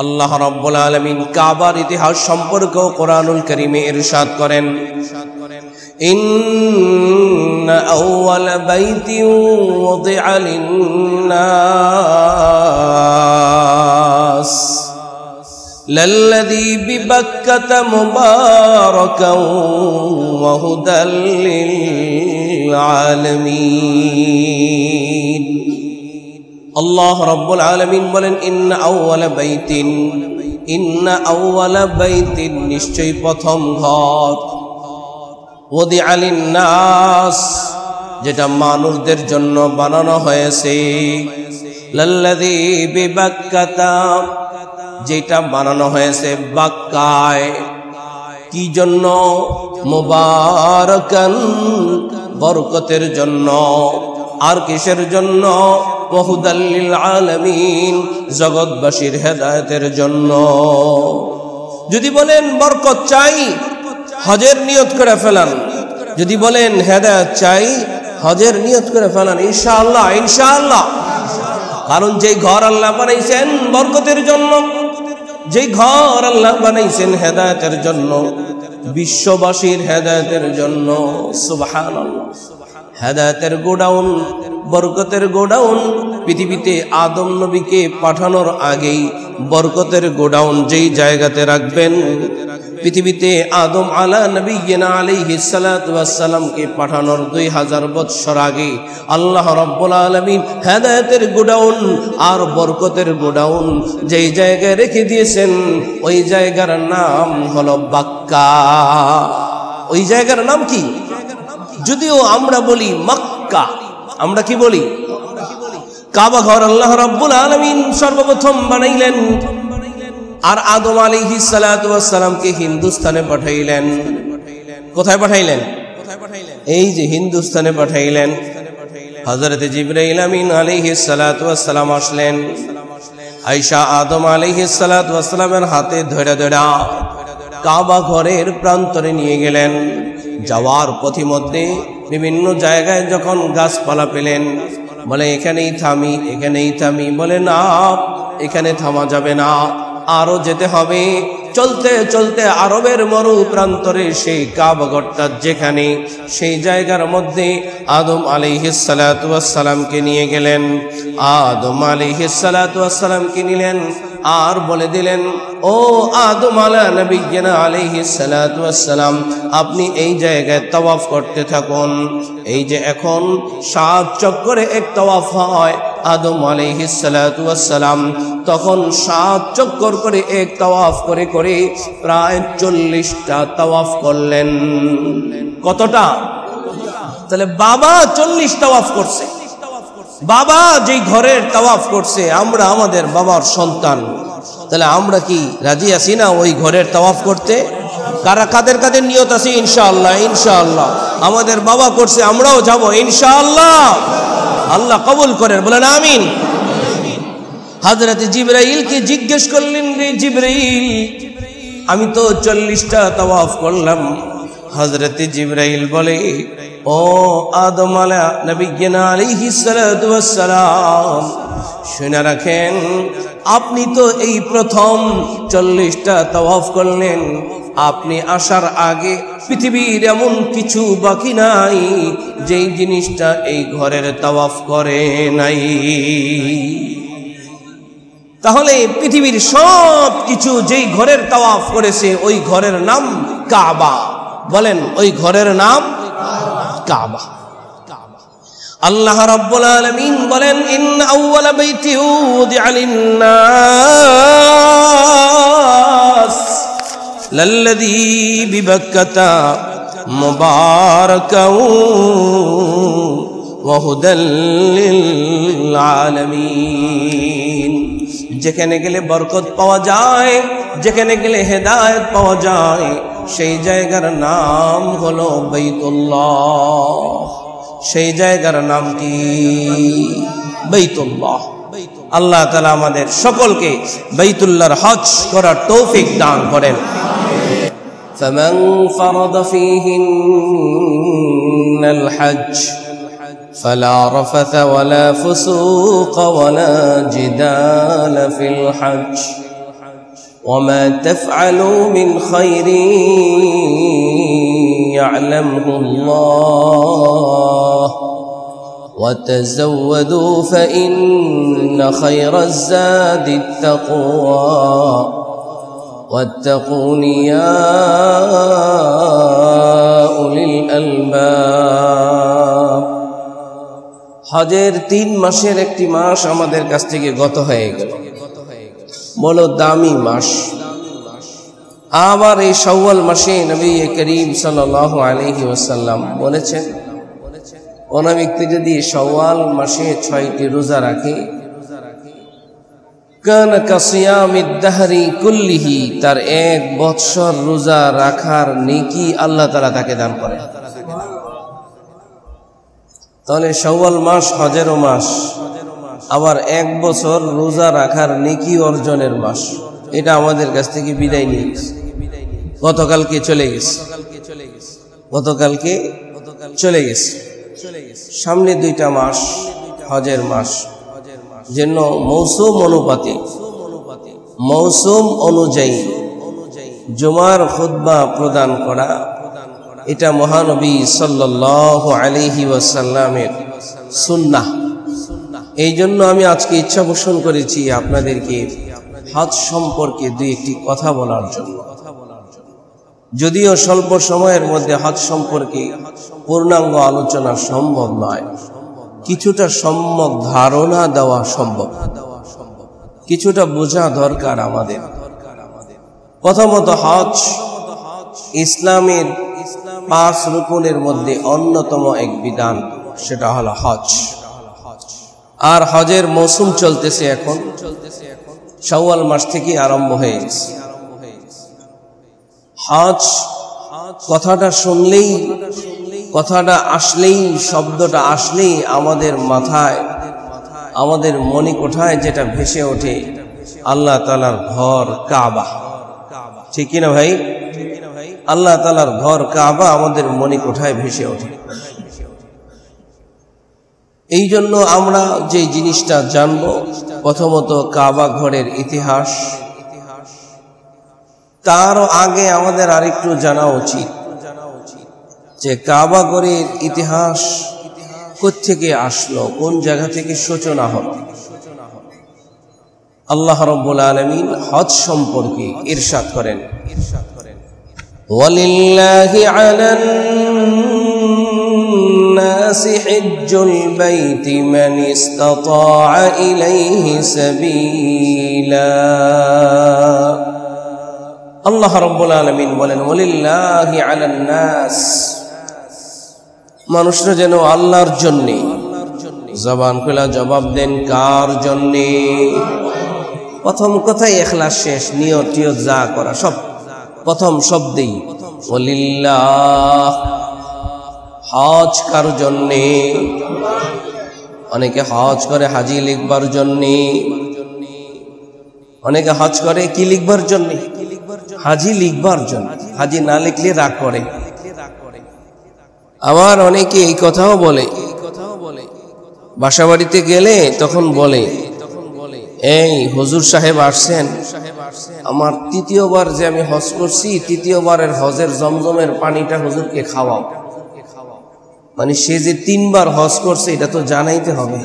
আল্লাহ রাব্বুল আলামিন কাবার ইতিহাস সম্পর্কে কোরআনুল কারীমে ইরশাদ করেন, ইন্না আউওয়ালা বাইতিন ওয়াদিআ লিন-নাস লাল্লাযী বিবাক্কাতা মুবারাকান ওয়া হুদাল লিল-আলামিন। আল্লাহ রাব্বুল আলামিন বলেন, ইন্না আউওয়ালা বাইতিন নিশ্চয়ই প্রথম ঘর, ওয়াদিআ লিন-নাস যেটা মানুষদের জন্য বানানো হয়েছে, লাল্লাযী বিবাক্কাতা যেটা বানানো হয়েছে বাক্কায়, কি জন্য? মুবারাকান বরকতের জন্য। আর কিসের জন্য? ওয়া হুদাল লিল-আলামিন জগৎবাসীর হেদায়েতের জন্য। যদি বলেন বরকত চাই, হজের নিয়ত করে ফেলান। যদি বলেন হেদায়েত চাই, হজের নিয়ত করে ফেলান, ইনশাআল্লাহ ইনশাআল্লাহ। কারণ যেই ঘর আল্লাহ বানাইছেন বরকতের জন্য, যেই ঘর আল্লাহ বানাইছেন হেদায়েতের জন্য, বিশ্ববাসীর হেদায়েতের জন্য, সুবহানাল্লাহ। হেদায়েতের গোডাউন, বরকতের গোডাউন পৃথিবীতে আদম নবীকে পাঠানোর আগেই বরকতের গোডাউন যেই জায়গাতে রাখবেন, পৃথিবীতে আদম আলা নবিয়্যিনা আলাইহিস সালাতু ওয়াস সালামকে পাঠানোর 2000 বছর আগে আল্লাহ রাব্বুল আলামিন হেদায়েতের গোডাউন আর বরকতের গোডাউন যেই জায়গায় রেখে দিয়েছেন, ওই জায়গার নাম হলো বাক্কা। ওই জায়গার নাম কি? যদিও আমরা বলি মক্কা, আমরা কি বলি? কাবা ঘর আল্লাহ রাব্বুল আলামিন সর্বপ্রথম বানাইলেন, আর আদম আলাইহিস সালাতু ওয়াস সালামকে হিন্দুস্তানে পাঠাইলেন। কোথায় পাঠাইলেন? এই যে হিন্দুস্তানে পাঠাইলেন। হযরত জিবরাইল আমিন আলাইহিস সালাতু ওয়াস সালাম আসলেন, আয়েশা আদম আলাইহিস সালাতু ওয়াস সালামের হাতে ধরে ধরে কাবা ঘরের প্রান্তরে নিয়ে গেলেন। যাওয়ার পথিমধ্যে বিভিন্ন জায়গায় যখন গাছপালা পেলেন, বলে এখানেই থামি, এখানেই থামি। বলে না, এখানে থামা যাবে না, আরো যেতে হবে। চলতে চলতে আরবের মরু প্রান্তরে সেই কাবাঘরটা যেখানে, সেই জায়গার মধ্যে আদম আলাইহিস সালাতু ওয়াস সালামকে নিয়ে গেলেন। আদম আলাইহিস সালাতু ওয়াস সালামকে নিলেন আর বলে দিলেন, ও আদম আলা নবিয়্যিনা আলাইহিস সালাতু ওয়াস সালাম, আপনি এই জায়গায় তাওয়াফ করতে থাকুন। এই যে এখন 7 চক্করে এক তাওয়াফ হয়, আদম আলাইহিস সালাতু ওয়াস সালাম তখন 7 চক্কর করে এক তাওয়াফ করে করে প্রায় 40টা তাওয়াফ করলেন। কতটা? তাহলে বাবা 40 তাওয়াফ করছে। বাবা যেই ঘরের তাওয়াফ করছে, আমরা আমাদের বাবার সন্তান, তাহলে আমরা কি রাজি আছি না ওই ঘরের তাওয়াফ করতে? কারা কাদের কাদের নিয়ত আছে? ইনশাআল্লাহ ইনশাআল্লাহ। আমাদের বাবা করছে, আমরাও যাব ইনশাআল্লাহ। আল্লাহ কবুল করেন, বলেন আমিন। হযরত জিবরাইলকে জিজ্ঞেস করলেন, রে জিবরাইল, আমি তো 40টা তাওয়াফ করলাম। হযরত জিবরাইল বলে, ও আদম আলা নবিয়্যিনা আলাইহিস সালাতু ওয়াস সালাম, শুনে রাখেন, আপনি তো এই প্রথম 40টা তাওয়াফ করলেন। আপনি আসার আগে পৃথিবীর এমন কিছু বাকি নাই যেই জিনিসটা এই ঘরের তাওয়াফ করে নাই। তাহলে পৃথিবীর সব কিছু যেই ঘরের তাওয়াফ করেছে, ওই ঘরের নাম কাবা। বলেন, ওই ঘরের নাম কাবা। আল্লাহ রাব্বুল আলামিন বলেন, ইন্না আউওয়ালা বাইতিন উযিআ লিন-নাস লাল্লাযী বিবাক্কাতা মুবারাকান ওয়া হুদাল লিল-আলামিন। যেখানে গেলে বরকত পাওয়া যায়, যেখানে গেলে হেদায়েত পাওয়া যায়, সেই জায়গার নাম হলো বাইতুল্লাহ। সেই জায়গার নাম কি? বাইতুল্লাহ। আল্লাহ তাআলা আমাদের সকলকে বাইতুল্লাহর হজ করার তৌফিক দান করেন। ফামান ফারাদা ফীহিন্নাল হজ فلا رفث ولا فسوق ولا جدال في الحج وما تفعلوا من خير يعلمه الله وتزودوا فإن خير الزاد التقوى واتقون يا أولي الألباب হজের 3 মাসের একটি মাস আমাদের কাছ থেকে গত হয়ে গেল, বলো দামি মাস। আবার এই শাওয়াল মাসে নবী করিম সাল্লাল্লাহু আলাইহি ওয়াসাল্লাম বলেছেন, কোন ব্যক্তি যদি শাওয়াল মাসে 6টি রোজা রাখে, কানা কাসিয়ামিদ দাহরি কুল্লিহি, তার 1 বৎসর রোজা রাখার নেকি আল্লাহ তাআলা তাকে দান করেন। তাহলে শাওয়াল মাস হজেরও মাস, আবার 1 বছর রোজা রাখার নেকি অর্জনের মাস। এটা আমাদের কাছ থেকে বিদায় নিয়ে গতকালকে চলে গেছে, গতকালকে চলে গেছে। সামনে 2টা মাস হজের মাস, জন্য মৌসুম অনুপাতে, মৌসুম অনুযায়ী জুমার খুতবা প্রদান করা, এটা মহানবী সাল্লাল্লাহু আলাইহি ওয়াসাল্লামের সুন্নাহ। এই জন্য আমি আজকে ইচ্ছা পোষণ করেছি আপনাদেরকে হজ সম্পর্কে 2-1টি কথা বলার জন্য। যদিও স্বল্প সময়ের মধ্যে হজ সম্পর্কে পূর্ণাঙ্গ আলোচনা সম্ভব নয়, কিছুটা সম্যক ধারণা দেওয়া সম্ভব, কিছুটা বোঝা দরকার আমাদের। প্রথমত, হজ ইসলামের 5 রুকনের মধ্যে অন্যতম এক বিধান, সেটা হলো হজ। আর হজের মৌসুম চলতেছে, এখন শাওয়াল মাস থেকে আরম্ভ হয়ে গেছে। হজ কথাটা শুনলেই, কথাটা আসলেই, শব্দটা আসলেই আমাদের মাথায়, আমাদের মনে কোঠায় যেটা ভেসে ওঠে, আল্লাহ তাআলার ঘর কাবা। ঠিক কিনা ভাই? আল্লাহ তাআলার ঘর কাবা আমাদের মনে কোঠায় ভেসে ওঠে। এই জন্য আমরা যে জিনিসটা জানব, প্রথমত কাবা ঘরের ইতিহাস। তারও আগে আমাদের আরেকটু জানা উচিত যে কাবা ঘরের ইতিহাস কোত্থেকে আসলো, কোন জায়গা থেকে সূচনা হলো। আল্লাহ রাব্বুল আলামিন হজ সম্পর্কে ইরশাদ করেন, ওয়ালিল্লাহি আলান নাসি হিজ্জুল বাইতি মান ইসতাতাআ ইলাইহি সাবিলা। আল্লাহ রাব্বুল আলামিন বলেন, ওয়ালিল্লাহি আলান নাস, মানুষরা যেন আল্লাহর জন্য, জবান খোলা জবাব দেন, কার জন্য? প্রথম কথাই ইখলাস শেষ, নিয়ত টিয়ত যা করা সব প্রথম শব্দেই ওয়ালিল্লাহ। হজ কার জন্য? অনেকে হজ করে হাজি লিখবার জন্য, অনেকে হজ করে কি লিখবার জন্য? হাজি লিখবার জন্য। হাজি না লিখলে রাগ করে। আবার অনেকে এই কথাও বলে, বাসা বাড়িতে গেলে তখন বলে, এই হুজুর সাহেব আসছেন, আমার 3য়-বার যে আমি হজ করছি, 3য়-বারের হজের জমজমের পানিটা হুজুরকে খাওয়াও। মানে সে যে 3বার হজ করছে এটা তো জানাইতে হবে,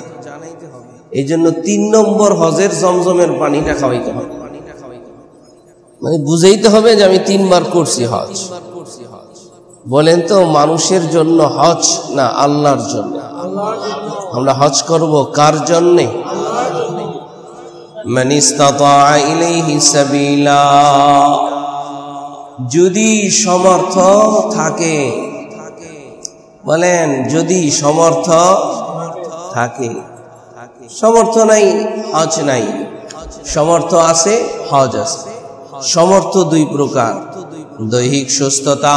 এই জন্য 3 নম্বর হজের জমজমের পানিটা খাওয়াইতে হবে। মানে বুঝাইতে হবে যে আমি 3বার করছি হজ। বলেন তো, মানুষের জন্য হজ না আল্লাহর জন্য? আমরা হজ করব কার জন্যে? মান ইসতাতাআ ইলাইহি সাবিলা, যদি সমর্থ থাকে। বলেন, যদি সমর্থ থাকে। সমর্থ নাই, হজ নাই। সমর্থ আছে, হজ আছে। সমর্থ 2 প্রকার, দৈহিক সুস্থতা,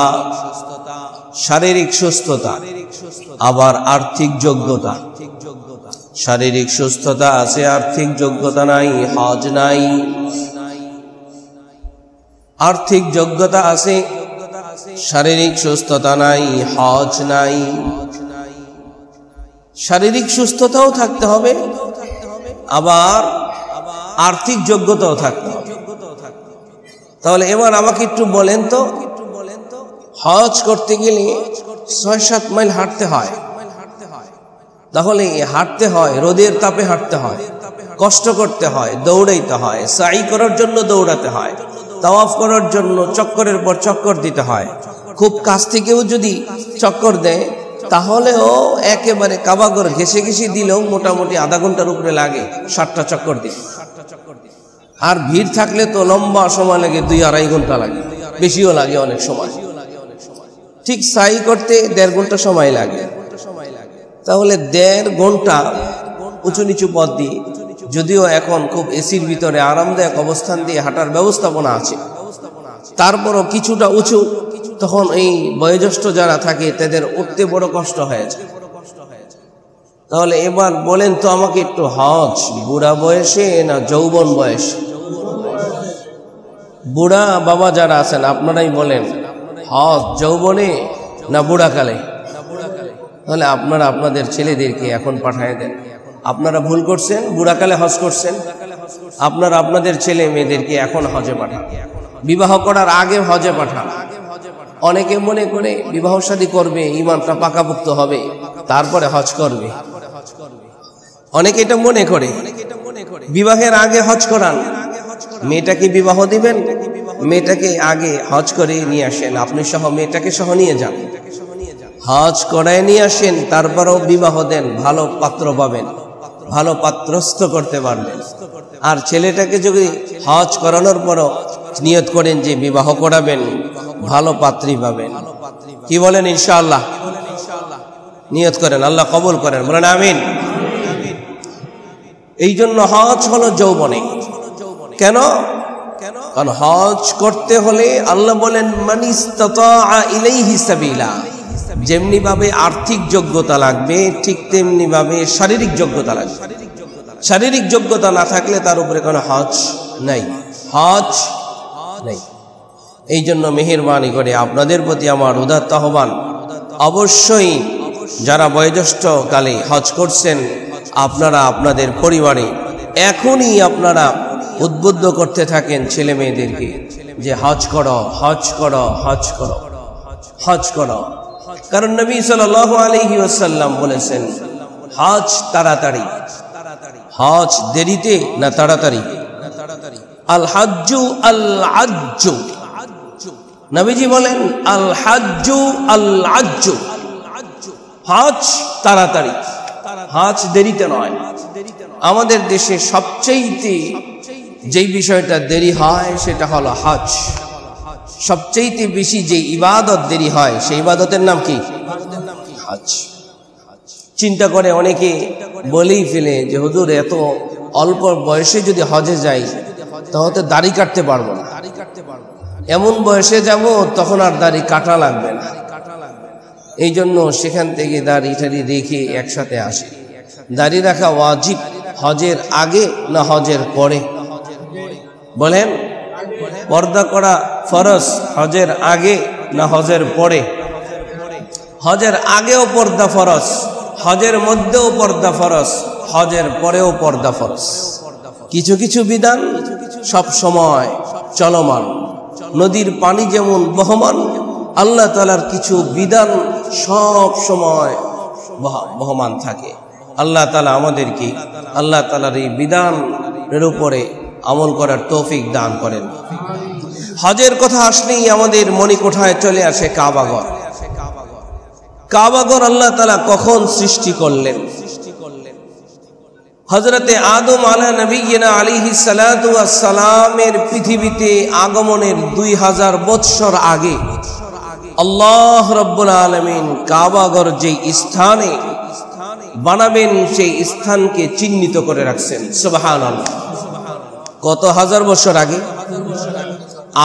শারীরিক সুস্থতা, আবার আর্থিক যোগ্যতা। শারীরিক সুস্থতা আছে, আর্থিক যোগ্যতা নাই, হজ নাই। আর্থিক যোগ্যতা আছে, শারীরিক সুস্থতা নাই, হজ নাই। শারীরিক সুস্থতাও থাকতে হবে, আবার আর্থিক যোগ্যতাও থাকতে হবে। তাহলে এবার আমাকে একটু বলেন তো, হজ করতে গেলে ৬-৭ মাইল হাঁটতে হয়, তাহলে হাঁটতে হয়, রোদের তাপে হাঁটতে হয়, কষ্ট করতে হয়, দৌড়াইতে হয়, সাই করার জন্য দৌড়াতে হয়, তাওয়াফ করার জন্য চক্করের পর চক্কর দিতে হয়। খুব কাছ থেকেও যদি চক্কর দেয় তাহলেও একেবারে কাবাগর ঘেসে ঘেসে দিলেও মোটামুটি আধা ঘন্টার উপরে লাগে ৬০টা চক্কর দিতে। আর ভিড় থাকলে তো লম্বা সময় লাগে, ২-২.৫ ঘন্টা লাগে, বেশিও লাগে অনেক সময়। ঠিক সাই করতে ১.৫ ঘন্টা সময় লাগে। তাহলে ১.৫ ঘন্টা উঁচু নিচু পথ দিয়ে, যদিও এখন খুব এসির ভিতরে আরামদায়ক অবস্থান দিয়ে হাঁটার ব্যবস্থাপনা আছে, তারপরও কিছুটা উঁচু, তখন এই বয়োজ্যেষ্ঠ যারা থাকে তাদের উঠতে বড় কষ্ট হয়েছে। তাহলে এবার বলেন তো আমাকে একটু, হজ বুড়া বয়সে না যৌবন বয়সে? বুড়া বাবা যারা আছেন আপনারাই বলেন, হজ যৌবনে না বুড়াকালে? তাহলে আপনারা আপনাদের ছেলেদেরকে এখন পাঠিয়ে দেন। আপনারা ভুল করছেন, বুড়াকালে হজ করছেন। আপনারা আপনাদের ছেলে মেয়েদেরকে এখন হজে পাঠান, বিবাহ করার আগে হজে পাঠান। অনেকে মনে করে বিবাহ শাদী করবে, ঈমানটা পাকাপোক্ত হবে, তারপরে হজ করবে। অনেকে এটা মনে করে বিবাহের আগে হজ করান। মেয়েটাকে বিবাহ দিবেন, মেয়েটাকে আগে হজ করে নিয়ে আসেন, আপনি সহ মেয়েটাকে সহ নিয়ে যান, হজ করায় নিয়ে আসেন, তারপরেও বিবাহ দেন, ভালো পাত্র পাবেন, ভালো পাত্রস্থ করতে পারবেন। আর ছেলেটাকে যদি হজ করানোর পরও নিয়ত করেন যে বিবাহ করাবেন, ভালো পাত্রী পাবেন। কি বলেন? ইনশাআল্লাহ নিয়ত করেন, আল্লাহ কবুল করেন, বলেন আমিন। এই জন্য হজ হলো যৌবনে। কেন? কারণ হজ করতে হলে আল্লাহ বলেন মানিস্তাতা ইলাইহি সাবিলা, যেমনি ভাবে আর্থিক যোগ্যতা লাগবে ঠিক তেমনি ভাবে শারীরিক যোগ্যতা লাগবে। শারীরিক যোগ্যতা না থাকলে তার উপরে কোনো হজ নাই, হজ নাই। এই জন্য মেহেরবানি করে আপনাদের প্রতি আমার উদাত্ত আহ্বান, অবশ্যই যারা বয়োজ্যেষ্ঠ কালে হজ করছেন আপনারা আপনাদের পরিবারে এখনই আপনারা উদ্বুদ্ধ করতে থাকেন ছেলে মেয়েদেরকে যে হজ করো, হজ করো, হজ করো, হজ করো। কারণ নবী সাল্লাল্লাহু আলাইহি ওয়াসাল্লাম বলেছেন, হজ তাড়াতাড়ি, হজ দেরিতে না তাড়াতাড়ি। আল হাজ্জু আল আজ্জু, নবীজি বলেন আল হাজ্জু আল আজ্জু, হজ তাড়াতাড়ি, হজ দেরিতে নয়। আমাদের দেশে সবচেয়ে যেই বিষয়টা দেরি হয় সেটা হলো হজ। সবচেয়ে বেশি যে ইবাদত দেরি হয় সেই ইবাদতের নাম কি? হজ। চিন্তা করে অনেকে বলেই ফেলে যে হুজুর এত অল্প বয়সে যদি হজে যাই তাহলে দাড়ি কাটতে পারবো না, এমন বয়সে যাব তখন আর দাড়ি কাটা লাগবে না, এই জন্য সেখান থেকে দাড়ি টাড়ি রেখে একসাথে আসে। দাড়ি রাখা ওয়াজিব হজের আগে না হজের পরে? বলেন, পর্দা করা ফরজ হজের আগে না হজের পরে? হজের আগেও পর্দা ফরজ, হজের মধ্যেও পর্দা ফরজ, হজের পরেও পর্দা ফরজ। কিছু কিছু বিধান সব সময় চলমান, নদীর পানি যেমন বহমান, আল্লাহ তাআলার কিছু বিধান সব সময় বহমান থাকে। আল্লাহ তাআলা আমাদেরকে আল্লাহ তাআলার এই বিধানের উপরে আমল করার তৌফিক দান করেন। হজের কথা আসলেই আমাদের মণিকোঠায় চলে আসে কাবাঘর। কাবাঘর আল্লাহ তাআলা কখন সৃষ্টি করলেন? হযরতে আদম আলাইহিস সালাতু ওয়াস সালামের পৃথিবীতে আগমনের 2000 বৎসর আগে আল্লাহ রাব্বুল আলামিন কাবাঘর যেই স্থানে বানাবেন সেই স্থানকে চিহ্নিত করে রাখছেন। সুবহানাল্লাহ। কত হাজার বছর আগে?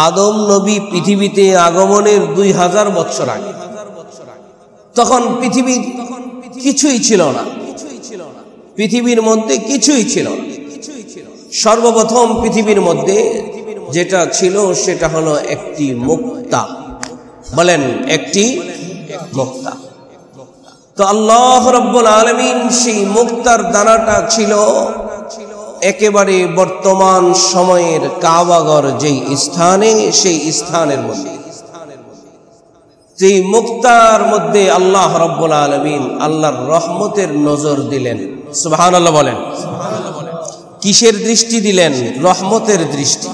আদম নবী পৃথিবীতে আগমনের 2000 বছর আগে। তখন পৃথিবীর কিছুই ছিল না, পৃথিবীর মধ্যে কিছুই ছিল না। সর্বপ্রথম পৃথিবীর মধ্যে যেটা ছিল সেটা হলো একটি মুক্তা। বলেন, একটি মুক্তা। তো আল্লাহ রাব্বুল আলামিন সেই মুক্তার দানাটা ছিল একেবারে বর্তমান সময়ের কাবাগর যেই স্থানে, সেই স্থানের মধ্যে যেই মুক্তার মধ্যে আল্লাহ রাব্বুল আলামিন আল্লাহর রহমতের নজর দিলেন। সুবহানাল্লাহ বলেন। কিসের দৃষ্টি দিলেন? রহমতের দৃষ্টি।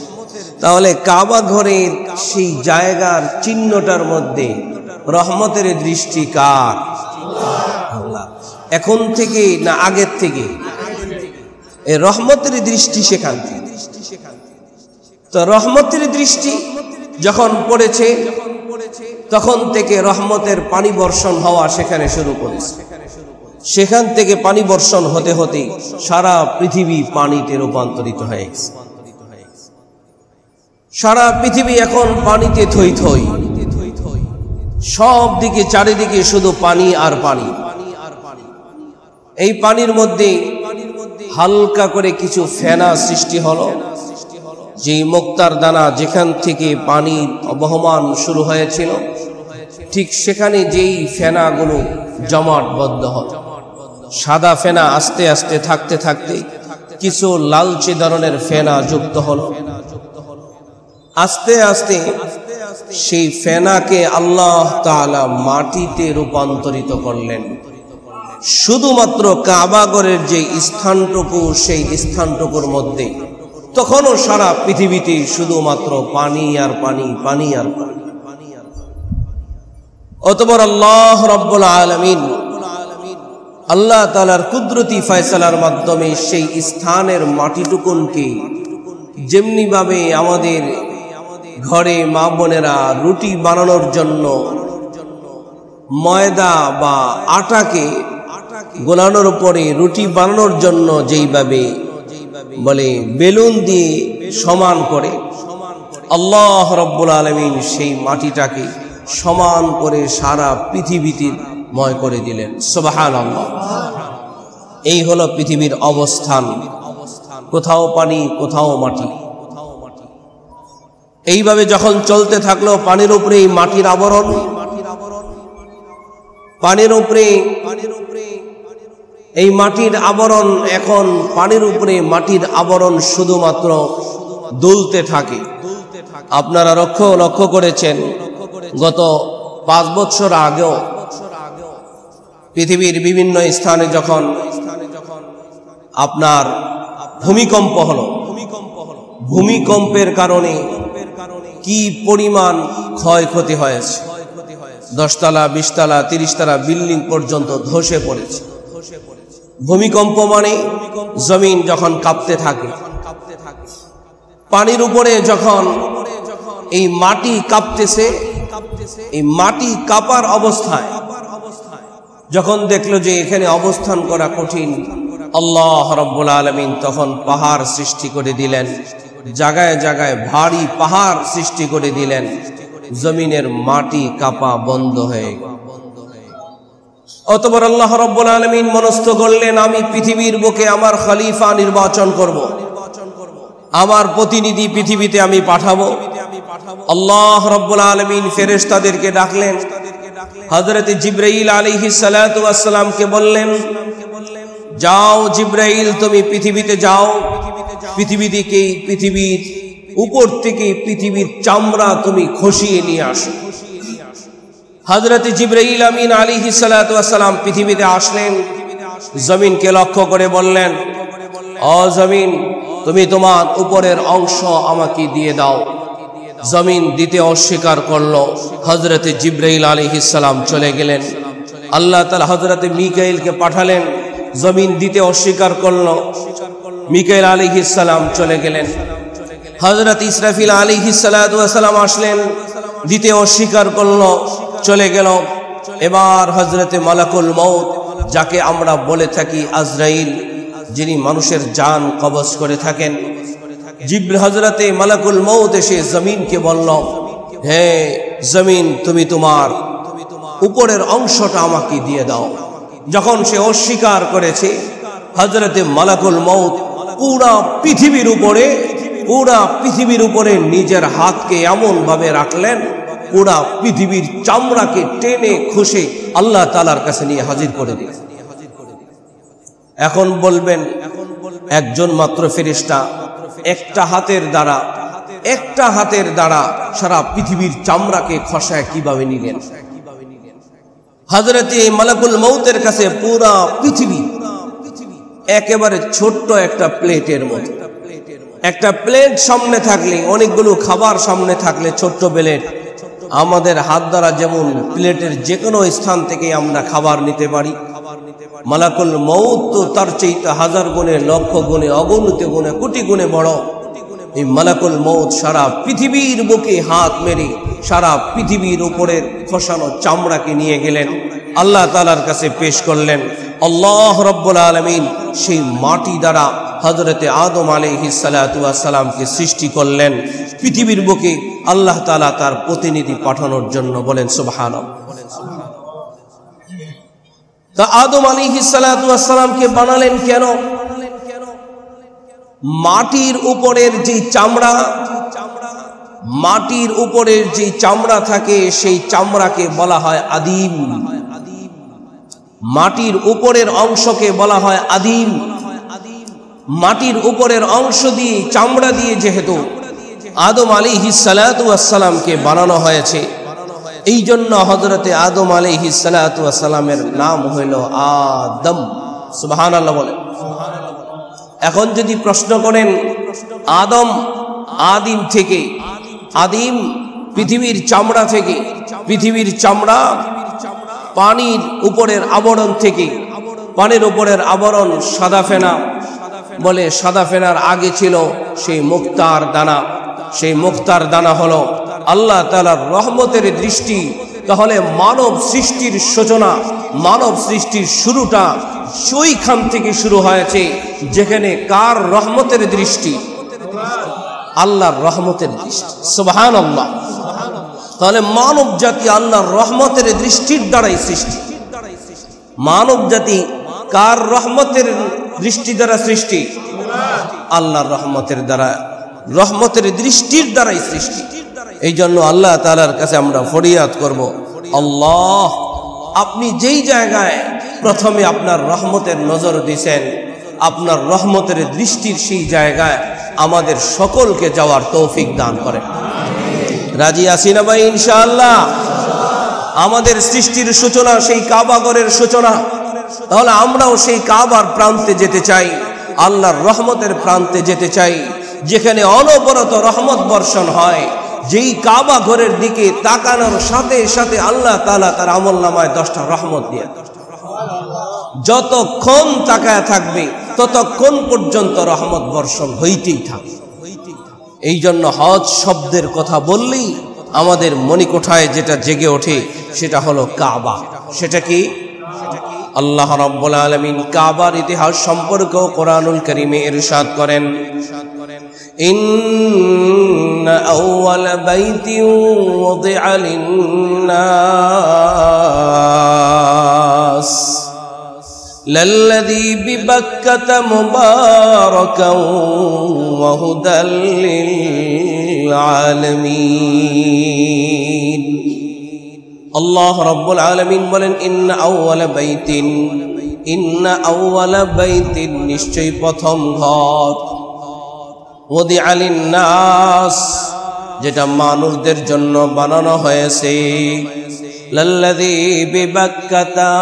তাহলে কাবা ঘরের সেই জায়গার চিহ্নটার মধ্যে রহমতের দৃষ্টি কার? আল্লাহ। এখন থেকে না আগের থেকে? এই রহমতের দৃষ্টি সেখান থেকে। তো রহমতের দৃষ্টি যখন পড়েছে তখন থেকে রহমতের পানি বর্ষণ হওয়া সেখানে শুরু করেছে। সেখান থেকে পানি বর্ষণ হতে হতে সারা পৃথিবী পানিতে রূপান্তরিত হয়ে গেছে। সারা পৃথিবী এখন পানিতে থই থই, সব দিকে চারিদিকে শুধু পানি আর পানি। এই পানির মধ্যে হালকা করে কিছু ফেনা সৃষ্টি হলো। যে মুক্তার দানা যেখান থেকে পানি বহমান শুরু হয়েছিল, ঠিক সেখানে যেই ফেনাগুলো জমাটবদ্ধ হল, সাদা ফেনা আস্তে আস্তে থাকতে থাকতে কিছু লালচে ধরনের ফেনা যুক্ত হল। আস্তে আস্তে সেই ফেনাকে আল্লাহ তাআলা মাটিতে রূপান্তরিত করলেন। শুধুমাত্র কাবাগরের যে স্থানটুকু, সেই স্থানটুকুর মধ্যে তখনও সারা পৃথিবীতে শুধুমাত্র পানি আর পানি, পানি আর পানি। অতঃপর আল্লাহ রাব্বুল আলামিন আল্লাহ তাআলার কুদরতি ফয়সালার মাধ্যমে সেই স্থানের মাটিটুকুনকে, যেমনি ভাবে আমাদের ঘরে মা বোনেরা রুটি বানানোর জন্য ময়দা বা আটাকে গোলানোর পরে রুটি বানানোর জন্য যেইভাবে বলে বেলুন দিয়ে সমান করে, আল্লাহ রাব্বুল আলামিন সেই মাটিটাকে সমান করে সারা পৃথিবীতে ময় করে দিলেন। সুবহানাল্লাহ। এই হলো পৃথিবীর অবস্থান, কোথাও পানি কোথাও মাটি। এইভাবে যখন চলতে থাকলো, পানির উপরে মাটির আবরণ, পানির উপরে এই মাটির আবরণ, এখন পানির উপরে মাটির আবরণ শুধুমাত্র দুলতে থাকে। আপনারা লক্ষ্য করেছেন, গত 5 বছর আগেও পৃথিবীর বিভিন্ন স্থানে যখন আপনার ভূমিকম্প হলো, ভূমিকম্পের কারণে কি পরিমাণ ক্ষয়ক্ষতি হয়েছে। 10 তলা, 20 তলা, 30 তলা বিল্ডিং পর্যন্ত ধসে পড়েছে। ভূমিকম্প মানে জমিন যখন কাঁপতে থাকে, পানির উপরে যখন এই মাটি কাঁপতেছে, এই মাটি কাঁপার অবস্থায় যখন দেখলো যে এখানে অবস্থান করা কঠিন, আল্লাহ রাব্বুল আলামিন তখন পাহাড় সৃষ্টি করে দিলেন, জায়গায় জায়গায় ভারী পাহাড় সৃষ্টি করে দিলেন। জমিনের মাটি কাঁপা বন্ধ হয়ে গেল। অতঃপর আল্লাহ রাব্বুল আলামিন মনস্থ করলেন, আমি পৃথিবীর বুকে আমার খলিফা নির্বাচন করব, আমার প্রতিনিধি পৃথিবীতে আমি পাঠাবো। আল্লাহ রাব্বুল আলামিন ফেরেশতাদেরকে ডাকলেন। হযরত জিবরাইল আলাইহিস সালাতু ওয়াস সালামকে বললেন, যাও জিবরাইল, তুমি পৃথিবীতে যাও, পৃথিবীর উপর থেকে পৃথিবীর চামড়া তুমি খসিয়ে নিয়ে আসো। হযরত জিবরাইল আমিন আলাইহিস সালাতু ওয়াস সালাম পৃথিবীতে আসলেন। জমিনকে লক্ষ্য করে বললেন, ও জমিন, তুমি তোমার উপরের অংশ আমাকে দিয়ে দাও। জমিন দিতে অস্বীকার করলো। হযরত জিবরাইল আলাইহিস সালাম চলে গেলেন। আল্লাহ তাআলা হযরত মিকাইলকে পাঠালেন, জমিন দিতে অস্বীকার করলো। মিকাইল আলাইহিস সালাম চলে গেলেন। হযরত ইসরাফিল আলাইহিস সালাতু ওয়াস সালাম আসলেন, দিতে অস্বীকার করলো, চলে গেল। এবার হযরত মালাকুল মউত, যাকে আমরা বলে থাকি আজরাইল, যিনি মানুষের জান কবজ করে থাকেন, হযরতে মালাকুল মউত এসে জমিনকে বলল, হে জমিন, তুমি তোমার উপরের অংশটা আমাকে দিয়ে দাও। যখন সে অস্বীকার করেছে, হযরতে মালাকুল মউত পুরা পৃথিবীর উপরে নিজের হাতকে এমন ভাবে রাখলেন, পুরা পৃথিবীর চামড়াকে টেনে খুশে আল্লাহ তাআলার কাছে নিয়ে হাজির করে দিলেন। এখন বলবেন, একজন মাত্র ফেরেশতা একটা হাতের দ্বারা সারা পৃথিবীর চামড়াকে খসায় কিভাবে নিলেন। হযরতে মালাকুল মউতের কাছে পুরা পৃথিবী একেবারে ছোট্ট একটা প্লেটের মতো। একটা প্লেট সামনে থাকলে, অনেকগুলো খাবার সামনে থাকলে ছোট্ট প্লেট, আমাদের হাত দ্বারা যেমন প্লেটের যে কোনো স্থান থেকে আমরা খাবার নিতে পারি, মালাকুল মউত তো তার চাইতে হাজার গুণে, লক্ষ গুণে, অগণিত গুণে, কোটি গুণে বড়। এই মালাকুল মউত সারা পৃথিবীর বুকে হাত মেরে সারা পৃথিবীর উপরের খসানো চামড়াকে নিয়ে গেলেন, আল্লাহ তাআলার কাছে পেশ করলেন। আল্লাহ রাব্বুল আলামিন সেই মাটি দ্বারা হযরতে আদম আলাইহিস সালাতু ওয়াস সালামকে সৃষ্টি করলেন পৃথিবীর বুকে আল্লাহ তাআলা তার প্রতিনিধি পাঠানোর জন্য। বলেন সুবহানাল্লাহ। তা আদম আলাইহিস সালাতু ওয়াস সালামকে বানালেন কেন? মাটির উপরের যে চামড়া থাকে সেই চামড়াকে বলা হয় আদিম। মাটির উপরের অংশকে বলা হয় আদিম। মাটির উপরের অংশ দিয়ে, চামড়া দিয়ে যেহেতু আদম আলাইহিস সালাতু ওয়াস সালামকে বানানো হয়েছে, এই জন্য হযরতে আদম আলাইহিস সালাতু ওয়াস সালামের নাম হইল আদম। সুবহানাল্লাহ বলেন। এখন যদি প্রশ্ন করেন আদম আদিম থেকে, আদিম পৃথিবীর চামড়া থেকে, পৃথিবীর চামড়া পানির উপরের আবরণ থেকে, পানির উপরের আবরণ সাদা ফেনা, বলে সাদা ফেনার আগে ছিল সেই মুক্তার দানা। সেই মুক্তার দানা হলো আল্লাহ তাআলার রহমতের দৃষ্টি। তাহলে মানব সৃষ্টির সূচনা, মানব সৃষ্টির শুরুটা সেইখান থেকে শুরু হয়েছে যেখানে কার রহমতের দৃষ্টি? আল্লাহর রহমতের দৃষ্টি। সুবহানাল্লাহ। তাহলে মানব জাতি আল্লাহর রহমতের দৃষ্টির দ্বারাই সৃষ্টি। মানব জাতি কার রহমতের দৃষ্টি দ্বারা সৃষ্টি? আল্লাহর রহমতের দ্বারা, রহমতের দৃষ্টির দ্বারাই সৃষ্টি। এই জন্য আল্লাহ তাআলার কাছে আমরা ফরিয়াদ করব, আল্লাহ আপনি যেই জায়গায় প্রথমে আপনার রহমতের নজর দিয়েছেন, আপনার রহমতের দৃষ্টির সেই জায়গায় আমাদের সকলকে যাওয়ার তৌফিক দান করেন। রাজি আছি না ভাই? ইনশাআল্লাহ। আমাদের সৃষ্টির সূচনা সেই কাবা ঘরের সূচনা। তাহলে আমরাও সেই কাবার প্রান্তে যেতে চাই, আল্লাহর রহমতের প্রান্তে যেতে চাই, যেখানে অনবরত রহমত বর্ষণ হয়। যেই কাবা ঘরের দিকে তাকানোর সাথে সাথে আল্লাহ তাআলা তার আমলনামায় 10টা রহমত দিয়ে, যতক্ষণ তাকায় থাকবে ততক্ষণ পর্যন্ত রহমত বর্ষণ হইতেই থাকবে। এই জন্য হজ শব্দের কথা বললেই আমাদের মনিকোঠায় যেটা জেগে ওঠে সেটা হলো কাবা। সেটা কি? আল্লাহ রাব্বুল আলামিন কাবার ইতিহাস সম্পর্কেও কোরআনুল কারীমে ইরশাদ করেন, ইন্না আউওয়ালা বাইতিন ওয়াদিআ লিন-নাস লাল্লাযী বিবাক্কাতা মুবারাকান ওয়া হুদাল লিল-আলামিন। আল্লাহ রাব্বুল আলামিন বলেন, ইন্না আউওয়ালা বাইতিন, নিশ্চয়ই প্রথম ঘর, ওয়াদিআ লিন-নাস, যেটা মানুষদের জন্য বানানো হয়েছে, লাল্লাযী বিবাক্কাতা,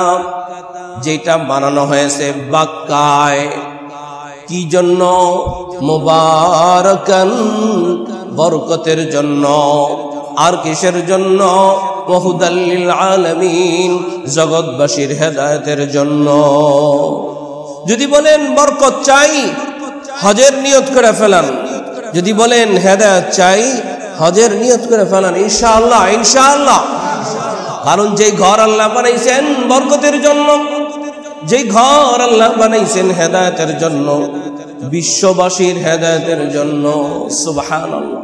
যেটা বানানো হয়েছে বাক্কায়। কি জন্য? মুবারাকান, বরকতের জন্য। আর কিসের জন্য? ওয়া হুদাল লিল-আলামিন, জগৎবাসীর হেদায়েতের জন্য। যদি বলেন বরকত চাই, হজের নিয়ত করে ফেলান। যদি বলেন হেদায়েত চাই, হজের নিয়ত করে ফেলান। ইনশাআল্লাহ, ইনশাআল্লাহ। কারণ যেই ঘর আল্লাহ বানাইছেন বরকতের জন্য, যেই ঘর আল্লাহ বানাইছেন হেদায়েতের জন্য, বিশ্ববাসীর হেদায়েতের জন্য, সুবহানাল্লাহ।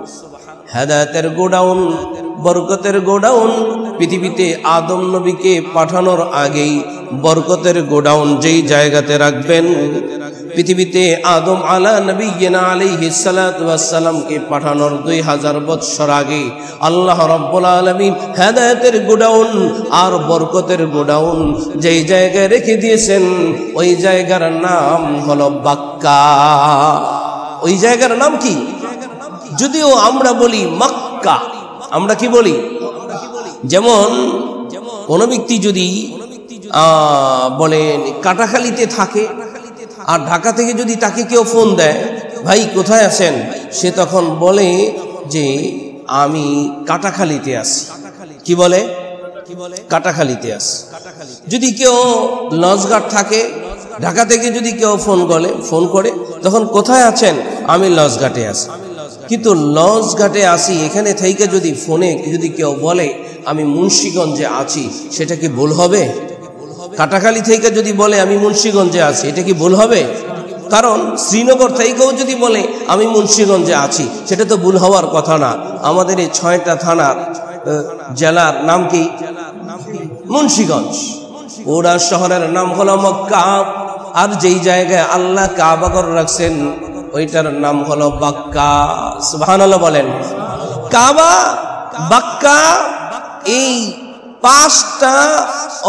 হেদায়েতের গোডাউন, বরকতের গোডাউন পৃথিবীতে আদম নবীকে পাঠানোর আগেই বরকতের গোডাউন যেই জায়গাতে রাখবেন, পৃথিবীতে আদম আলা নবিয়্যিনা আলাইহিস সালাতু ওয়াস সালামকে পাঠানোর 2000 বছর আগে আল্লাহ রাব্বুল আলামিন হেদায়েতের গোডাউন আর বরকতের গোডাউন যেই জায়গায় রেখে দিয়েছেন ওই জায়গার নাম হলো বাক্কা। ওই জায়গার নাম কি? যদিও আমরা বলি মক্কা, আমরা কি বলি? যেমন কোন ব্যক্তি যদি বলেন কাটাখালীতে থাকে আর ঢাকা থেকে যদি তাকে কেউ ফোন দেয়, ভাই কোথায় আছেন, সে তখন বলে যে আমি কাটাখালীতে আছি। কি বলে? কাটাখালীতে আছি। যদি কেউ লঞ্চঘাট থাকে, ঢাকা থেকে যদি কেউ ফোন করে তখন কোথায় আছেন, আমি লঞ্চঘাটে আছি। কিন্তু লঞ্চঘাটে আসি এখানে থেকে যদি ফোনে যদি কেউ বলে আমি মুন্সিগঞ্জে আছি, সেটা কি ভুল হবে? কাটাখালী থেকে যদি বলে আমি মুন্সিগঞ্জে আছি, এটা কি ভুল হবে? কারণ শ্রীনগর থেকেও যদি বলে আমি মুন্সিগঞ্জে আছি, সেটা তো ভুল হওয়ার কথা না। আমাদের এই 6টা থানার জেলার নাম কি? মুন্সিগঞ্জ। ওরা শহরের নাম হলো মক্কা, আর যেই জায়গায় আল্লাহ কাবা ঘর রাখছেন ওইটার নাম হলো বাক্কা। সুবহানাল্লাহ বলেন। কাবা, বাক্কা, এই 5টা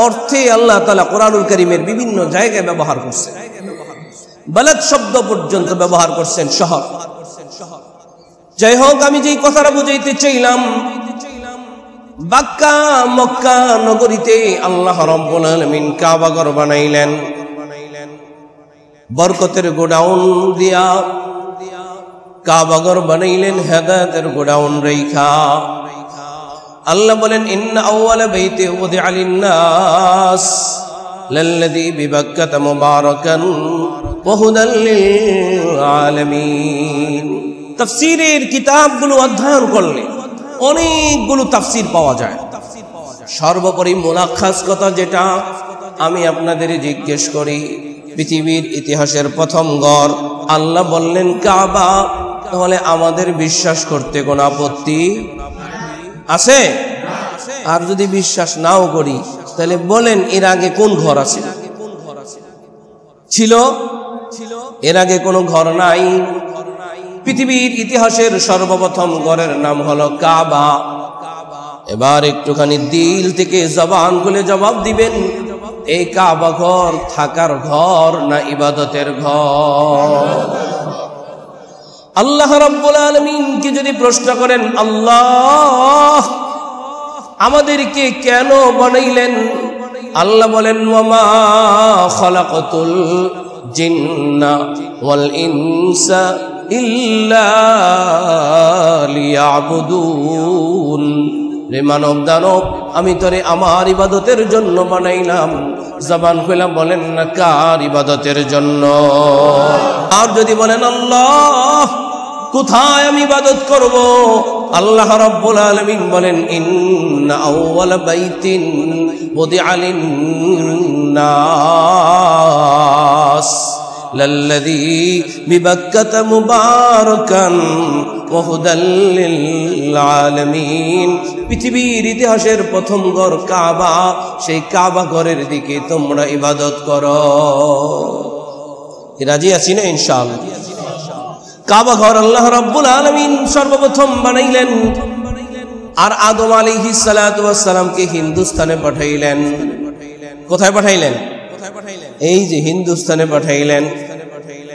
অর্থে আল্লাহ তাআলা কোরআনুল কারীমের বিভিন্ন জায়গায় ব্যবহার করছেন। বালাদ শব্দ পর্যন্ত ব্যবহার করছেন, শহর। যাই হোক, আমি যেই কথাটা বুঝাইতে চাইলাম, বাক্কা মক্কা নগরীতে আল্লাহ রাব্বুল আলামিন কাবা ঘর বানাইলেন বরকতের গোডাউন দিয়া। কাবা ঘর বানাইলেন হেদায়েতের গোডাউন রেখা। আল্লাহ বলেন ইন্না আউওয়ালা বাইতি উযিআ লিন-নাস লাল্লাযী বিবাক্কাতা মুবারাকান ওয়া হুদাল লিল-আলামিন। তাফসীরের কিতাবগুলো অধ্যয়ন করলে অনেকগুলো তাফসীর পাওয়া যায়। সর্বোপরি মুলাক্খাস কথা যেটা আমি আপনাদের জিজ্ঞেস করি, পৃথিবীর ইতিহাসের প্রথম ঘর আল্লাহ বললেন কাবা, তাহলে আমাদের বিশ্বাস করতে কোনো আপত্তি আছে? আর যদি বিশ্বাস নাও করি তাহলে বলেন এর আগে কোন ঘর আছে? ছিল? এর আগে কোনো ঘর নাই। পৃথিবীর ইতিহাসের সর্বপ্রথম ঘরের নাম হলো কাবা। এবার একটুখানি দিল থেকে জবান খুলে জবাব দিবেন, এই কাবা ঘর থাকার ঘর না ইবাদতের ঘর? আল্লাহ রাব্বুল আলামিনকে যদি প্রশ্ন করেন আল্লাহ আমাদেরকে কেন বানাইলেন, আল্লাহ বলেন ওয়ামা খালাকাতুল জিন্না ওয়াল ইনসা ইল্লা লিয়াবুদুন। রে মানব দানব, আমি তোরে আমার ইবাদতের জন্য বানাইলাম। জবান খুলে বলেন না কার ইবাদতের জন্য? আর যদি বলেন আল্লাহ কোথায় আমি ইবাদত করব, আল্লাহ রাব্বুল আলামিন বলেন ইন্না আউওয়ালা বাইতিন উযিআ লিন-নাস লাল্লাযী বিবাক্কাতা মুবারাকান ওয়া হুদাল লিল-আলামিন। পৃথিবীর ইতিহাসের প্রথম ঘর কাবা, সেই কাবা ঘরের দিকে তোমরা ইবাদত করো। রাজি আছি না ইনশাআল্লাহ? কাবা ঘর আল্লাহ রাব্বুল আলামিন সর্বপ্রথম বানাইলেন, আর আদম আলাইহিস সালাতু ওয়াস সালামকে হিন্দুস্তানে পাঠাইলেন। কোথায় পাঠাইলেন? এই যে হিন্দুস্তানে পাঠাইলেন।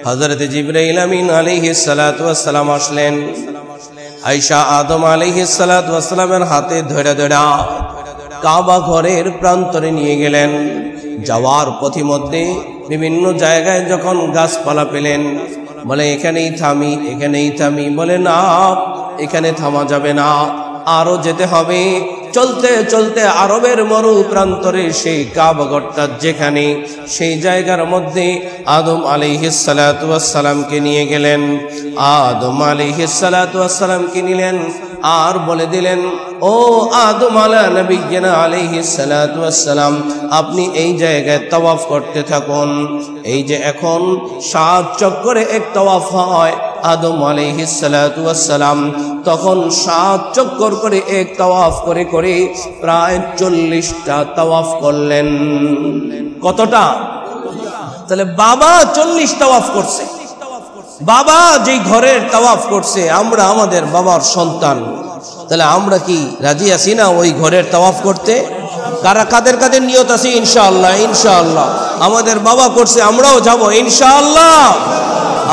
হযরত জিবরাইল আমিন আলাইহিস সালাতু ওয়াস সালাম আসলেন। আয়েশা আদম আলাইহিস সালাতু ওয়াস সালামের হাতে ধরে ধরে কাবা ঘরের প্রান্তরে নিয়ে গেলেন। যাওয়ার পথিমধ্যে বিভিন্ন জায়গায় যখন গাছপালা পেলেন, বলে এখানেই থামি, এখানেই থামি। বলে না, এখানে থামা যাবে না, আরো যেতে হবে। চলতে চলতে আরবের মরু প্রান্তরে সেই কাবা ঘরটা যেখানে, সেই জায়গার মধ্যে আদম আলাইহিস সালাতু ওয়াস সালামকে নিয়ে গেলেন। আদম আলাইহিস সালাতু ওয়াস সালামকে নিলেন আর বলে দিলেন, ও আদম আলা নবিয়্যিনা আলাইহিস সালাতু ওয়াস সালাম, আপনি এই জায়গায় তাওয়াফ করতে থাকুন। এই যে এখন 7 চক্করে এক তাওয়াফ হয়, আদম আলাইহিস সালাতু ওয়াস সালাম তখন 7 চক্কর করে এক তাওয়াফ করে করে প্রায় 40টা তাওয়াফ করলেন। কতটা? তাহলে বাবা 40 তাওয়াফ করছে, বাবা যেই ঘরের তাওয়াফ করছে, আমরা আমাদের বাবার সন্তান, তাহলে আমরা কি রাজি আছি না ওই ঘরের তাওয়াফ করতে? কারা কাদের কাদের নিয়ত আছে? ইনশাআল্লাহ, ইনশাআল্লাহ আমাদের বাবা করছে, আমরাও যাব ইনশাআল্লাহ।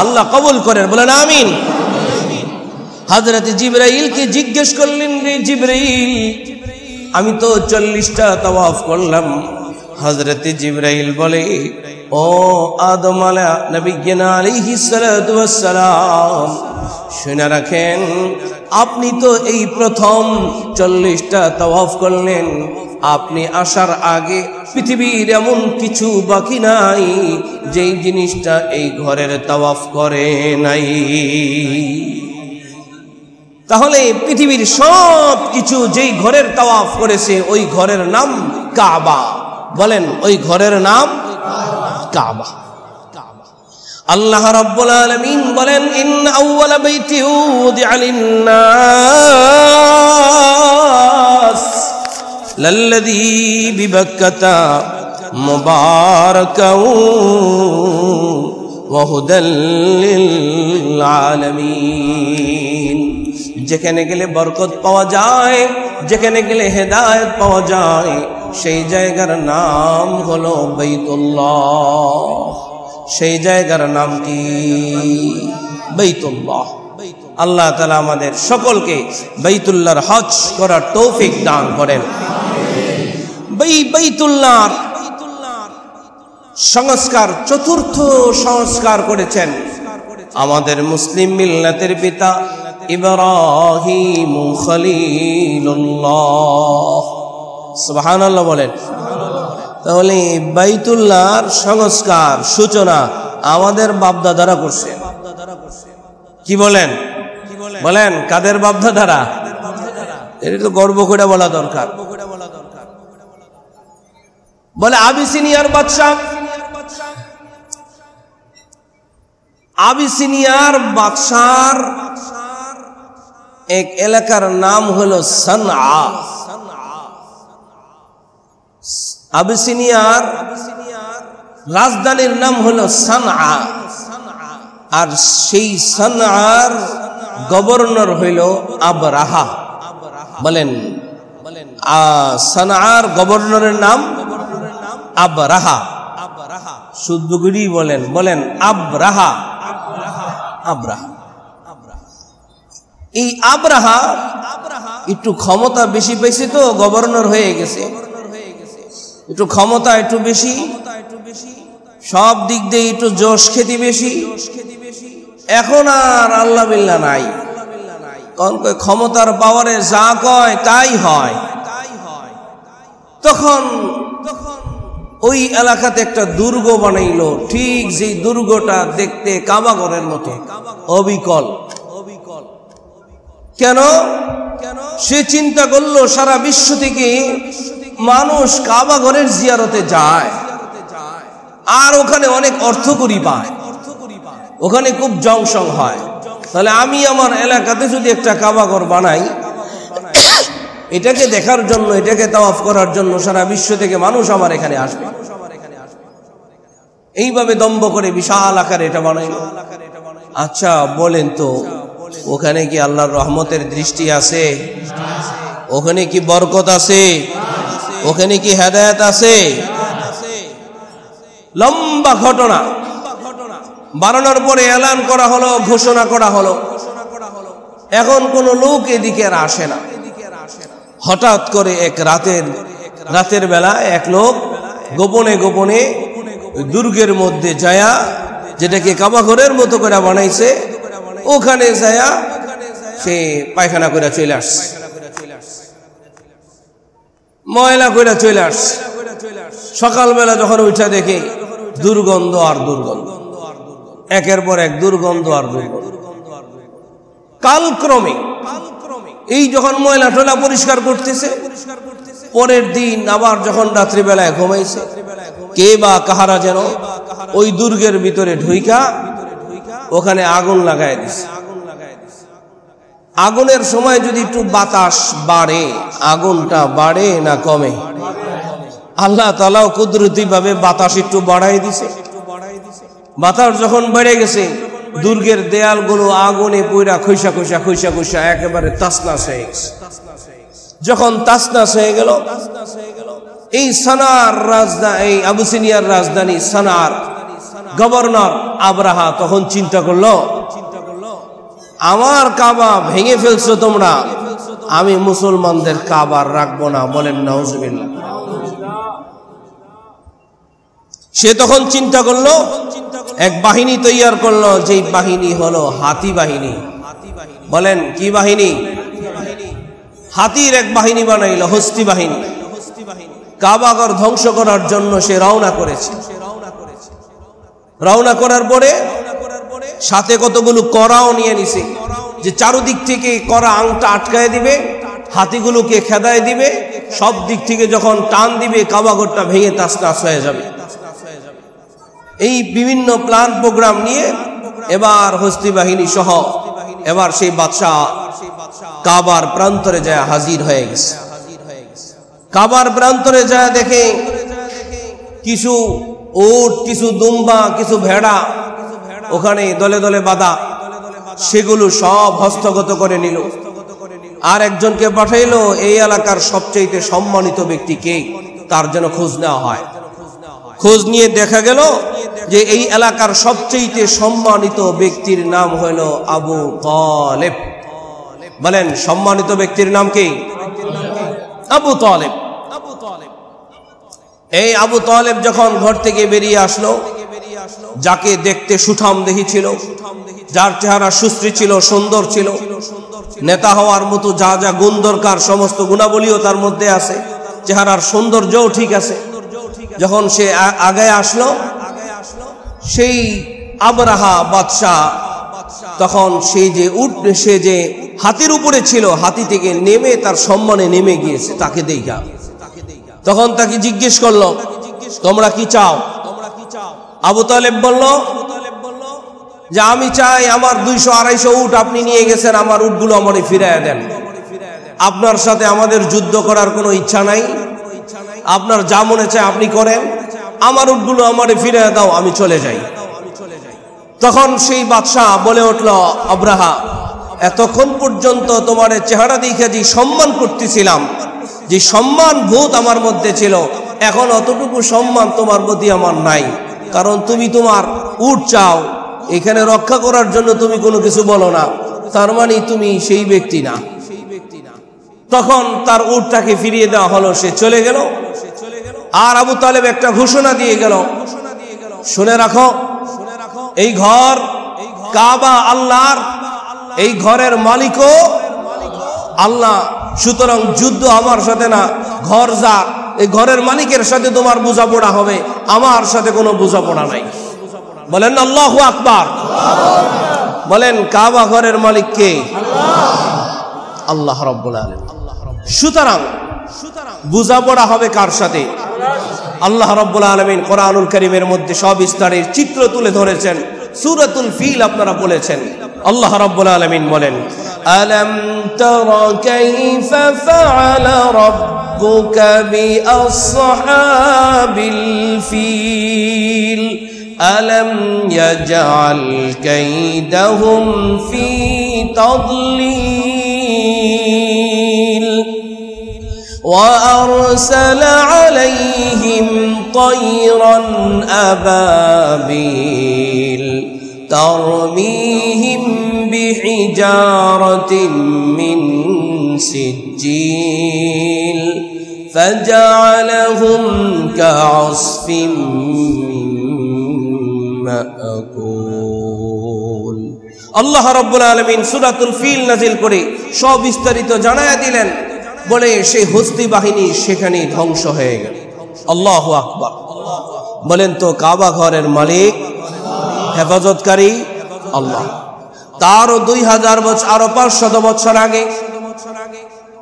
আল্লাহ কবুল করেন, বলেন আমিন। হযরত জিবরাইলকে জিজ্ঞেস করলেন, রে জিবরাইল, আমি তো 40টা তাওয়াফ করলাম। হযরত জিবরাইল বলে, ও আদম আলাইহিস সালাতু ওয়াস সালাম, শুনে রাখেন, আপনি তো এই প্রথম 40টা তাওয়াফ করলেন। আপনি আসার আগে পৃথিবীর এমন কিছু বাকি নাই যেই জিনিসটা এই ঘরের তাওয়াফ করে নাই। তাহলে পৃথিবীর সব কিছু যেই ঘরের তাওয়াফ করেছে ওই ঘরের নাম কাবা। বলেন, ওই ঘরের নাম কাবা। আল্লাহ রাব্বুল আলামিন বলেন, ইন্না আউওয়ালা বাইতি উযিআ লিন-নাস লাল্লাযী বিবাক্কাতা মুবারাকান ওয়া হুদাল লিল আলামিন। যেখানে গেলে বরকত পাওয়া যায়, যেখানে গেলে হেদায়েত পাওয়া যায়, সেই জায়গার নাম হলো বাইতুল্লাহ। সেই জায়গার নাম কি? বাইতুল্লাহ। আল্লাহ তাআলা আমাদের সকলকে বাইতুল্লাহর হজ করার তৌফিক দান করেন। বাইতুল্লাহর সংস্কার, চতুর্থ সংস্কার করেছেন আমাদের মুসলিম মিল্লাতের পিতা ইব্রাহিম খলিলুল্লাহ। সুবহানাল্লাহ বলেন। তাহলে বাইতুল্লাহর সংস্কার সূচনা আমাদের বাপদাদারা করছে। কি বলেন? বলেন, কাদের বাপদাদারা? এটা তো গর্ব করে বলা দরকার। বলে আবিসিনিয়ার বাদশাহ, আবিসিনিয়ার বাদশার এক এলাকার নাম হলো সানআ। আবিসিনিয়ার রাজধানীর নাম হলো সানআ, আর সেই সানআর গভর্নর হইল আবরাহা। বলেন, সানআর গভর্নরের নাম আবরাহা। শুদ্ধ করে বলেন, বলেন আবরাহা। আবরাহা, এই আবরাহা একটু ক্ষমতা বেশি পেয়েছে তো গভর্নর হয়ে গেছে, একটু ক্ষমতা একটু বেশি, সব দিক দিয়ে একটু জোশ খেতে বেশি। এখন আর আল্লাহ বিল্লাহ নাই, কারণ ক্ষমতার পাওয়ারে যা কয় তাই হয়। তখন ওই এলাকাতে একটা দুর্গ বানাইলো, ঠিক যেই দুর্গটা দেখতে কাবাঘরের মতো, অবিকল। কেন? সে চিন্তা করলো সারা বিশ্ব থেকে মানুষ কাবাঘরের জিয়ারতে যায়, আর ওখানে অনেক অর্থকড়ি পায়, ওখানে খুব জংশন হয়। তাহলে আমি আমার এলাকাতে যদি একটা কাবাঘর বানাই, এটাকে দেখার জন্য, এটাকে তাওয়াফ করার জন্য সারা বিশ্ব থেকে মানুষ আমার এখানে আসবে। এইভাবে দম্ভ করে বিশাল আকারে এটা বানাইল। আচ্ছা বলেন তো, ওখানে কি আল্লাহর রহমতের দৃষ্টি আছে? ওখানে কি বরকত আছে? ওখানে কি হেদায়েত আছে? লম্বা ঘটনা বানানোর পরে এলান করা হলো, ঘোষণা করা হলো। এখন কোন লোক এদিকে আর আসে না। হঠাৎ করে এক রাতের বেলা এক লোক গোপনে গোপনে দুর্গের মধ্যে যায়া, যেটাকে কাবাঘরের মতো করে বানাইছে, ওখানে যায়া সে পায়খানা করে চলে আসছে, ময়লা করে চলে আসছে। সকালবেলা যখন উঠা দেখে দুর্গন্ধ আর দুর্গন্ধ, একের পর এক দুর্গন্ধ আর দুর্গন্ধ। কালক্রমে এই যখন ময়লা টয়লা পরিষ্কার করতেছে, পরের দিন আবার যখন রাত্রিবেলায় ঘুমাইছে, কে বা কাহারা যেন ওই দুর্গের ভিতরে ঢুইকা ওখানে আগুন লাগায় দিছে। আগুনের সময় যদি একটু বাতাস বাড়ে, আগুনটা বাড়ে না কমে? আল্লাহ তাআলা কুদরতি ভাবে বাতাস একটু বাড়াই দিছে, বাতাস যখন বেড়ে গেছে, দুর্গের দেয়ালগুলো আগুনে পুরা খৈসা খৈসা খৈসা খৈসা একেবারে তাসনাস হয়ে গেছে। যখন তাসনাস হয়ে গেল, এই সানার রাজধানী, এই আবিসিনিয়ার রাজধানী সানার গভর্নর আবরাহা তখন চিন্তা করলো, আমার কাবা ভেঙে ফেলছো তোমরা, আমি মুসলমানদের কাবা রাখবো না। বলেন নাউজুবিল্লাহ। সে তখন চিন্তা করলো, এক বাহিনী তৈয়ার করলো, যেই বাহিনী হলো হাতি বাহিনী। বলেন কি বাহিনী? হাতির এক বাহিনী বানাইল, হস্তি বাহিনী। কাবাঘর ধ্বংস করার জন্য সে রওনা করেছে। রওনা করার পরে সাথে কতগুলো করাও নিয়ে নিছে, যে চারদিক থেকে করা আংটা আটকায় দিবে, হাতিগুলোকে খেদায় দিবে, সব দিক থেকে যখন টান দিবে কাবাঘরটা ভেঙে তাসনাস হয়ে যাবে। এই বিভিন্ন প্ল্যান প্রোগ্রাম নিয়ে এবার হস্তি বাহিনী সহ এবার সেই বাদশাহ কাবার প্রান্তরে যায় হাজির হয়ে গেছে। কাবার প্রান্তরে যায় দেখে কিছু উট, কিছু দুম্বা, কিছু ভেড়া ওখানে দলে দলে বাঁধা, সেগুলো সব হস্তগত করে নিল। আর একজনকে পাঠাইলো, এই এলাকার সবচেয়ে সম্মানিত ব্যক্তি কে, তার যেন খোঁজ নেওয়া হয়। খোঁজ নিয়ে দেখা গেল যে এই এলাকার সবচেয়ে সম্মানিত ব্যক্তির নাম হইল আবু তালেব। বলেন সম্মানিত ব্যক্তির নাম কি? আবু তালেব। এই আবু তালেব যখন ঘর থেকে বেরিয়ে আসলো, যাকে দেখতে সুঠাম দেহি ছিল, যার চেহারা সুশ্রী ছিল, সুন্দর ছিল, নেতা হওয়ার মতো যা যা গুণ দরকার সমস্ত গুণাবলীও তার মধ্যে আছে, চেহারার সৌন্দর্যও ঠিক আছে। যখন সে আগে আসলো, সেই আবরাহা বাদশাহ তখন সে যে হাতির উপরে ছিল, হাতি থেকে নেমে তার সম্মানে নেমে গিয়েছে তাকে দেখা। তখন তাকে জিজ্ঞেস করলো, তোমরা কি চাও? আবু তালেব বলল যে আমি চাই আমার 200-250 উট আপনি নিয়ে গেছেন, আমার উটগুলো আমারে ফিরিয়ে দেন। আপনার সাথে আমাদের যুদ্ধ করার কোনো ইচ্ছা নাই, আপনার যা মনে চায় আপনি করেন, আমার উটগুলো আমারে ফিরিয়ে দাও, আমি চলে যাই। তখন সেই বাদশাহ বলে উঠল, আবরাহা, এতক্ষণ পর্যন্ত তোমার চেহারা দেখে যে সম্মান করতেছিলাম, যে সম্মান বোধ আমার মধ্যে ছিল, এখন অতটুকু সম্মান তোমার প্রতি আমার নাই। কারণ তুমি তোমার উট চাও, এখানে রক্ষা করার জন্য তুমি কোনো কিছু বলো না, তার মানে তুমি সেই ব্যক্তি না। তখন তার উটটাকে ফিরিয়ে দেওয়া হলো, সে চলে গেল। আর আবু তালেব একটা ঘোষণা দিয়ে গেল, শুনে রাখো, এই ঘর কাবা আল্লাহর, এই ঘরের মালিকও আল্লাহ, সুতরাং যুদ্ধ আমার সাথে না, ঘর যার, এই ঘরের মালিকের সাথে তোমার বোঝাপড়া হবে, আমার সাথে কোনো বোঝাপড়া নাই। বলেন আল্লাহু আকবার। বলেন কাবা ঘরের মালিক কে? আল্লাহ রাব্বুল আলামিন। সুতরাং বোঝাপড়া হবে কার সাথে? আল্লাহ রাব্বুল আলামিন কোরআনুল কারীমের মধ্যে সবিস্তারের চিত্র তুলে ধরেছেন। সূরাতুল ফিল আপনারা বলেছেন। আল্লাহ রাব্বুল আলামিন বলেন, আলাম তারা কাইফা ফাআলা রাব্বুকা বিআসহাবিল ফিল আলাম ইয়াজআল কাইদাহুম ফি তাদলিল وأرسل عليهم طيرا أبابيل ترميهم بحجارة من سجيل فجعلهم كعصف مأكول। আল্লাহ রাব্বুল আলামিন সূরাতুল ফিল নাযিল করে সবিস্তারিত জানায়া দিলেন, বলে সেই হস্তি বাহিনী সেখানে ধ্বংস হয়ে গেল। আল্লাহু আকবার। বলেন তো কাবা ঘরের মালিক, হেফাজতকারী আল্লাহ। তারও 2000 বছর, আরো 500 বছর আগে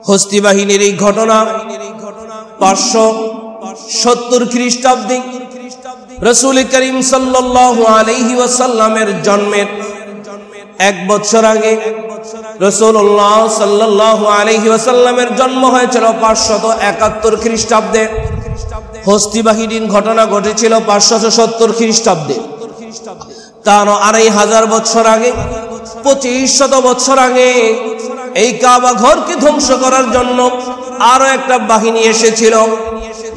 হস্তি বাহিনীর এই ঘটনা 570 খ্রিস্টাব্দে রাসূল করিম সাল্লাল্লাহু আলাইহি ওয়াসাল্লামের জন্মের 1 বছর আগে রাসূলুল্লাহ সাল্লাল্লাহু আলাইহি ওয়াসাল্লামের জন্ম হয়েছিল 571 খ্রিস্টাব্দে। হস্তি বাহিনীর ঘটনা ঘটেছিল 570 খ্রিস্টাব্দে। তার 2500 বছর আগে, 2500 বছর আগে এই কাবা ঘরকে ধ্বংস করার জন্য আরো একটা বাহিনী এসেছিল,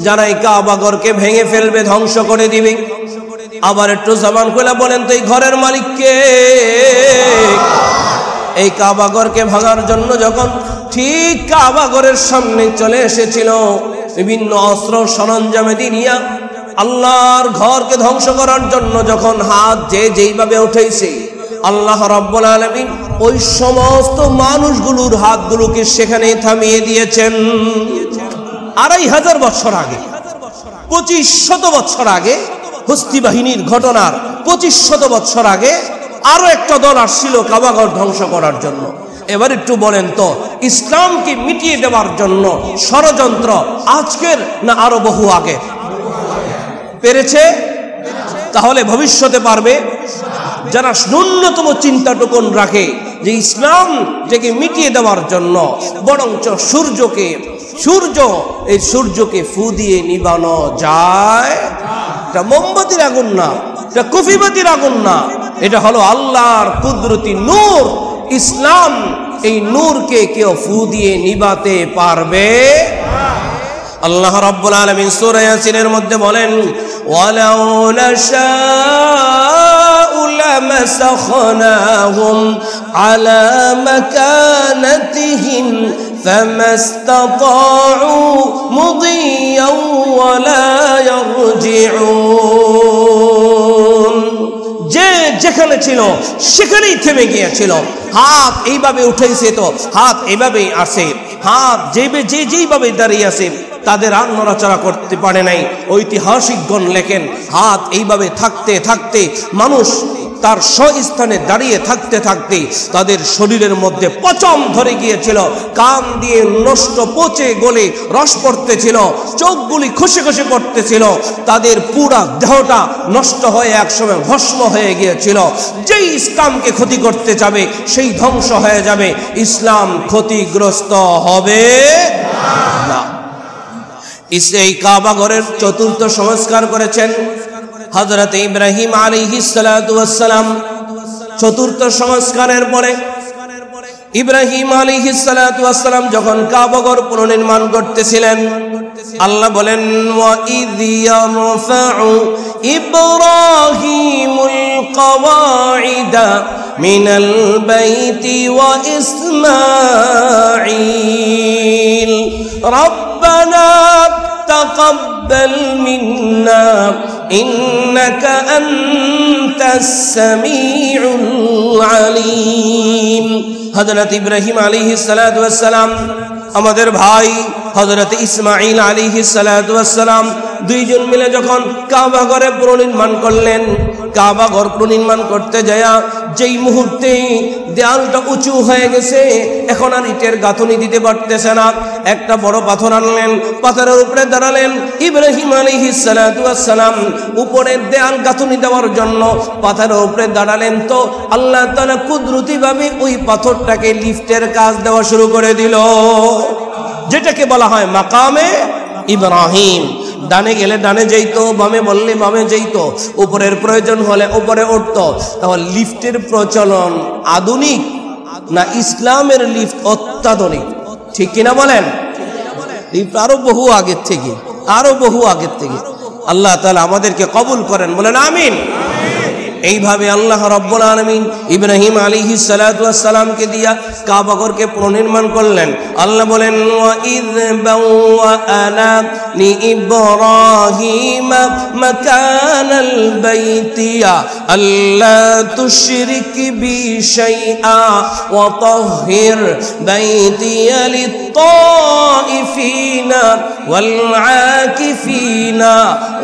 যারা এই কাবা ঘরকে ভেঙে ফেলবে, ধ্বংস করে দিবে। আবার একটু জবান খুলে বলেন তো এই ঘরের মালিক কে? এই কাবা ঘরকে ভাঙার জন্য যখন ঠিক কাবা ঘরের সামনে চলে এসেছিল বিভিন্ন অস্ত্র সরঞ্জামে নিয়ে আল্লাহর ঘরকে ধ্বংস করার জন্য যখন হাত যেইভাবে উঠেছে, আল্লাহ রাব্বুল আলামিন ওই সমস্ত মানুষগুলোর হাতগুলোকে সেখানে থামিয়ে দিয়েছেন। 2500 বছর আগে, 2500 বছর আগে হস্তি বাহিনীর ঘটনার 2500 বছর আগে আরো একটা দল আসছিল কাবাঘর ধ্বংস করার জন্য। এবার একটু বলেন তো, ইসলামকে মিটিয়ে দেওয়ার জন্য ষড়যন্ত্র আজকের না আরো বহু আগে? পেরেছে? তাহলে ভবিষ্যতে পারবে? যারা ন্যূনতম চিন্তাটুকুন রাখে যে ইসলাম থেকে মিটিয়ে দেওয়ার জন্য বরঞ্চ এই সূর্যকে ফু দিয়ে নিবানো যায়। এটা মোমবাতির আগুন না, এটা কফিবাতির আগুন না, এটা হলো আল্লাহর কুদরতি নূর। ইসলাম, এই নূরকে কেউ ফু দিয়ে নিবাতে পারবে? আল্লাহ রাব্বুল আলামিন সূরা ইয়াসিনের মধ্যে বলেন, ওয়ালাউ নাশাউ লামাসাখনাহুম আলা মাকানাতিহিম ফামাসতাতাউ মুদিয়াও ওয়ালা ইয়ারজিউন। যে যেখানে ছিল সেখানেই থেমে গিয়েছিল। হাত এইভাবে উঠেছে তো হাত এইভাবেই আসে, হাত যেইভাবে দাঁড়িয়ে আছে তাদের আর নড়াচড়া করতে পারে নাই। ঐতিহাসিকগণ লেখেন, হাত এইভাবে থাকতে থাকতে মানুষ তার স্বস্থানে দাঁড়িয়ে থাকতে থাকতে তাদের শরীরের মধ্যে পচম ধরে গিয়েছিল, কান দিয়ে নষ্ট পচে গলে রস পড়তেছিল, চোখগুলি খসে খসে পড়তেছিল, তাদের পুরা দেহটা নষ্ট হয়ে একসময় ভস্ম হয়ে গিয়েছিল। যেই ইসলামকে ক্ষতি করতে যাবে সেই ধ্বংস হয়ে যাবে, ইসলাম ক্ষতিগ্রস্ত হবে না। এই কাবা ঘরের চতুর্থ সংস্কার করেছেন হযরত ইব্রাহিম আলাইহিস সালাতু ওয়াস সালাম। চতুর্থ সংস্কারের পরে ইব্রাহিম আলাইহিস সালাতু ওয়াস সালাম যখন কাবা ঘর পুনর্নির্মাণ করতেছিলেন, আল্লাহ বলেন, ওয়া ইয ইয়ারফাউ ইব্রাহিমুল কওয়াইদা মিনাল বাইতি ওয়া ইসমাঈল রাব্বানা তাকাব্বাল মিন্না ইন্নাকা আনতাস সামিউল আলিম। হযরত ইব্রাহিম আলাইহিস সালাতু ওয়াস সালাম, আমাদের ভাই হযরত ইসমাঈল আলাইহিস সালাতু ওয়াস সালাম দুইজন মিলে যখন কাবা ঘরে পুনর্নির্মাণ করলেন, কাবা ঘর পুনর্নির্মাণ করতে যায় যেই মুহূর্তে দেয়ালটা উঁচু হয়ে গেছে, এখন আর ইটের গাঁথনি দিতে পারতেছে না, একটা বড় পাথর আনলেন, পাথরের উপরে দাঁড়ালেন। ইব্রাহিম আলাইহিস সালাতু ওয়াস সালাম উপরের দেয়াল গাঁথনি দেওয়ার জন্য পাথরের উপরে দাঁড়ালেন, তো আল্লাহ তাআলা কুদরতিভাবে ওই পাথরটাকে লিফটের কাজ দেওয়া শুরু করে দিল, যেটাকে বলা হয় মাকামে ইব্রাহিম। ডানে গেলে ডানে যাইতো, বামে বললে বামে যাইতো, উপরের প্রয়োজন হলে উপরে উঠতো। তাহলে লিফটের প্রচলন আধুনিক না ইসলামের লিফট অত্যাধুনিক? ঠিক কিনা বলেন? লিফট আরো বহু আগের থেকে, আল্লাহ তাআলা আমাদেরকে কবুল করেন, বলেন আমিন। এইভাবে আল্লাহ রাব্বুল আলামিন ইব্রাহিম আলাইহিস সালাতু ওয়াস সালামকে দিয়া কাবা ঘরকে পুনর্নির্মাণ করলেন। আল্লাহ বলেন, ওয়া ইয বাওয়ানা লি ইব্রাহিম মাকানাল বাইতিয়া আল্লা তুশরিক বি শাইআ ওয়া তাহহির বাইতিয়া লিত-তাইফিনা ওয়াল আকিফিনা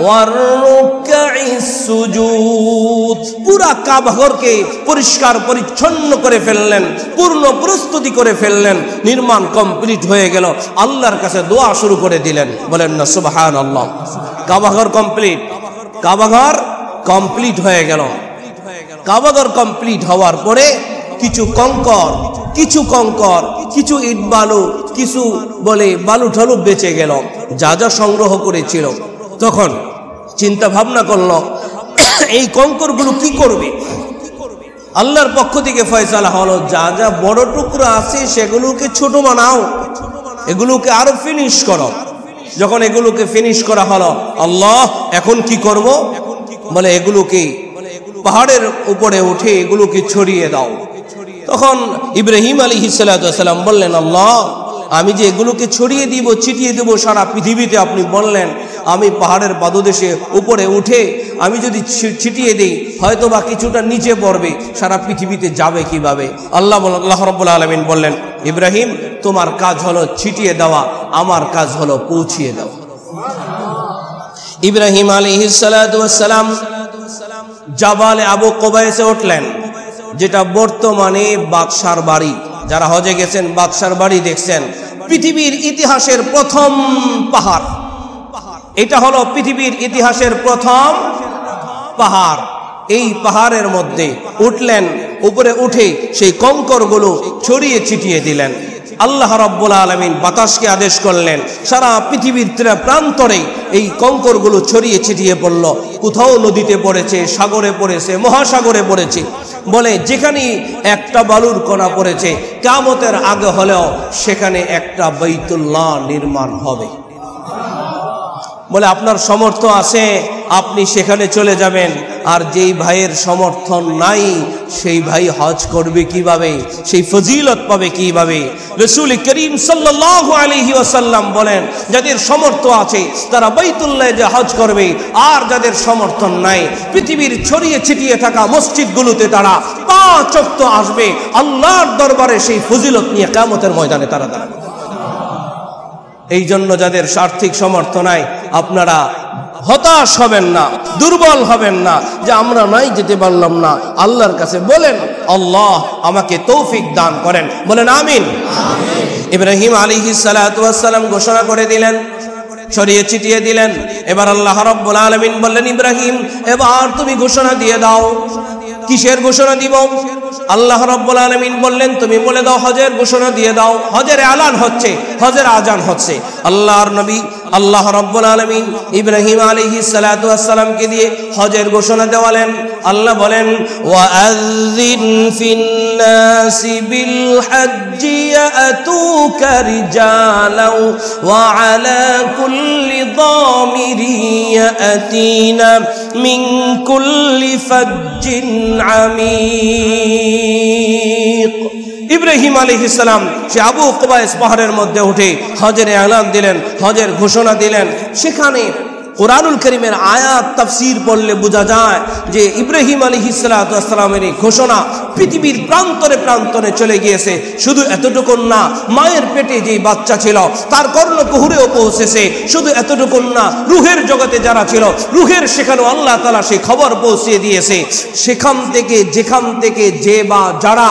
ওয়ার রুকঈস সুজুদ। পুরা কাবা ঘরকে পরিষ্কার পরিচ্ছন্ন করে ফেললেন, পূর্ণ প্রস্তুতি করে ফেললেন, নির্মাণ কমপ্লিট হয়ে গেল। আল্লাহর কাছে দোয়া শুরু করে দিলেন, বলেন না সুবহানাল্লাহ। কাবা ঘর কমপ্লিট, কাবা ঘর কমপ্লিট হয়ে গেল। কাবা ঘর কমপ্লিট হওয়ার পরে কিছু কঙ্কর, কিছু ইট বালু, কিছু বলে বালু ঠালু বেঁচে গেল। যা যা সংগ্রহ করেছিল তখন চিন্তা ভাবনা করলো, এই কঙ্করগুলো কি করবে? আল্লাহর পক্ষ থেকে ফয়সালা হলো, যা যা বড় টুকরো আছে সেগুলোকে ছোট বানাও, এগুলোকে আরো ফিনিশ করো। যখন এগুলোকে ফিনিশ করা হলো, আল্লাহ এখন কি করব? বলে এগুলোকে পাহাড়ের উপরে উঠে এগুলোকে ছড়িয়ে দাও। তখন ইব্রাহিম আলাইহিস সালাম বললেন, আল্লাহ আমি যে এগুলোকে ছড়িয়ে দিব, ছিটিয়ে দেব সারা পৃথিবীতে, আপনি বললেন আমি পাহাড়ের পাদদেশে উপরে উঠে আমি যদি ছিটিয়ে দিই হয়তো বা কিছুটা নিচে পড়বে, সারা পৃথিবীতে যাবে কিভাবে? আল্লাহ রাব্বুল আলামিন বললেন, ইব্রাহিম তোমার কাজ হলো ছিটিয়ে দেওয়া, আমার কাজ হলো পৌঁছিয়ে দেওয়া। ইব্রাহিম আলাইহিস সালাম জাবালে আবু কুবাইসে উঠলেন, যেটা বর্তমানে বাদশার বাড়ি। যারা হজে গেছেন বাদশার বাড়ি দেখছেন। পৃথিবীর ইতিহাসের প্রথম পাহাড়, এটা হলো পৃথিবীর ইতিহাসের প্রথম পাহাড়। এই পাহাড়ের মধ্যে উঠলেন, উপরে উঠে সেই কঙ্করগুলো ছড়িয়ে ছিটিয়ে দিলেন। আল্লাহ রাব্বুল আলামিন বাতাসকে আদেশ করলেন, সারা পৃথিবীর প্রান্তরে এই কঙ্করগুলো ছড়িয়ে ছিটিয়ে পড়ল। কোথাও নদীতে পড়েছে, সাগরে পড়েছে, মহাসাগরে পড়েছে। বলে যেখানে একটা বালুর কণা পড়েছে, কিয়ামতের আগে হলেও সেখানে একটা বাইতুল্লাহ নির্মাণ হবে। বলে আপনার সামর্থ্য আছে, আপনি সেখানে চলে যাবেন। আর যেই ভাইয়ের সমর্থন নাই সেই ভাই হজ করবে কিভাবে? সেই ফজিলত পাবে কিভাবে? রাসূল করিম সাল্লাল্লাহু আলাইহি ওয়াসাল্লাম বলেন, যাদের সামর্থ্য আছে তারা বাইতুল্লাহে যে হজ করবে, আর যাদের সমর্থন নাই পৃথিবীর ছড়িয়ে ছিটিয়ে থাকা মসজিদগুলোতে তারা 5 ওয়াক্ত আসবে, আল্লাহর দরবারে সেই ফজিলত নিয়ে কিয়ামতের ময়দানে তারা দাঁড়াবে। এই জন্য যাদের আর্থিক সামর্থ্য নাই আপনারা হতাশ হবেন না, দুর্বল হবেন না যে আমরা নাই যেতে পারলাম না। আল্লাহর কাছে বলেন, আল্লাহ আমাকে তৌফিক দান করেন। বলেন আমিন। ইব্রাহিম আলাইহিস সালাম ঘোষণা করে দিলেন, ছড়িয়ে ছিটিয়ে দিলেন। এবার আল্লাহ রাব্বুল আলামিন বললেন, ইব্রাহিম এবার তুমি ঘোষণা দিয়ে দাও। কিসের ঘোষণা দিব? আল্লাহ রাব্বুল আলামিন বললেন, তুমি বলে দাও হজের ঘোষণা দিয়ে দাও। হজের এলান হচ্ছে, হজের আজান হচ্ছে। আল্লাহর নবী আল্লাহ রাব্বুল আলামিন ইব্রাহিম আলাইহিস সালামকে দিয়ে হজের ঘোষণা দেওয়ালেন। আল্লাহ বলেন, ওয়াআযিন ফিন-নাসি বিল হজ্জি ইয়াতুকা রিজালাও ওয়া আলা কুল্লি দামিরি ইয়াতিনা মিন কুল্লি ফাজ্জিন আমিক। ইব্রাহিম আলাইহিস সালাম সে আবু কুবাইস পাহাড়ের মধ্যে উঠে হজের এলান দিলেন, হজের ঘোষণা দিলেন। সেখানে কোরআনুল কারীমের আয়াত তাফসীর পড়লে বোঝা যায় যে ইব্রাহিম আলাইহিস সালামের এই ঘোষণা পৃথিবীর প্রান্তরে প্রান্তরে চলে গিয়েছে। শুধু এতটুকু না, মায়ের পেটে যে বাচ্চা ছিল তার কর্ণকুহরেও পৌঁছেছে। শুধু এতটুকু না, রুহের জগতে যারা ছিল রুহের সেখানেও আল্লাহ তাআলা সেই খবর পৌঁছিয়ে দিয়েছে। সেখান থেকে যেখান থেকে যে বা যারা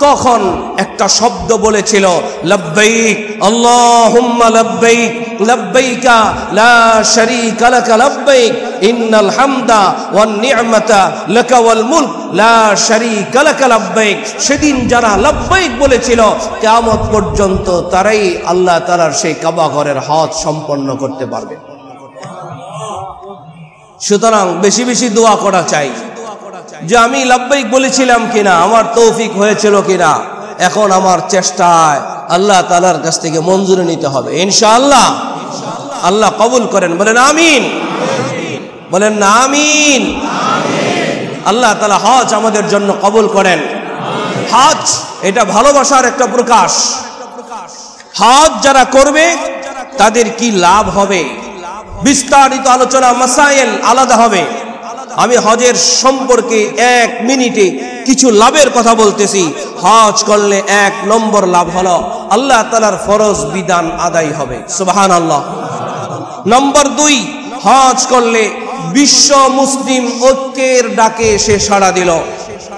তখন একটা শব্দ বলেছিল, লাব্বাইক আল্লাহুম্মা লাব্বাইক লাব্বাইকা লা শারীকা লাকা লাব্বাইক ইন্নাল হামদা ওয়ান নি'মাতা লাকা ওয়াল মুলক লা শারীকা লাকা লাব্বাইক। সেদিন যারা লাব্বাইক বলেছিল কিয়ামত পর্যন্ত তারাই আল্লাহ তাআলার সেই কাবা ঘরের হজ সম্পন্ন করতে পারবে। সুতরাং বেশি বেশি দোয়া করা চাই যে আমি লাব্বাইক বলেছিলাম কিনা, আমার তৌফিক হয়েছিল কিনা। এখন আমার চেষ্টায় আল্লাহ তাআলার কাছ থেকে মঞ্জুরি নিতে হবে ইনশাআল্লাহ। আল্লাহ কবুল করেন। বলেন আমিন। বলেন না আমিন। আল্লাহ তাআলা হজ আমাদের জন্য কবুল করেন। হজ এটা ভালোবাসার একটা প্রকাশ। হজ যারা করবে তাদের কি লাভ হবে, বিস্তারিত আলোচনা মাসাইল আলাদা হবে। আমি হজের সম্পর্কে 1 মিনিটে কিছু লাভের কথা বলতেছি। হজ করলে 1 নম্বর লাভ হলো আল্লাহ তাআলার ফরজ বিধান আদায় হবে। সুবহানাল্লাহ। নম্বর 2, হজ করলে বিশ্ব মুসলিম ঐক্যের ডাকে সে সাড়া দিল।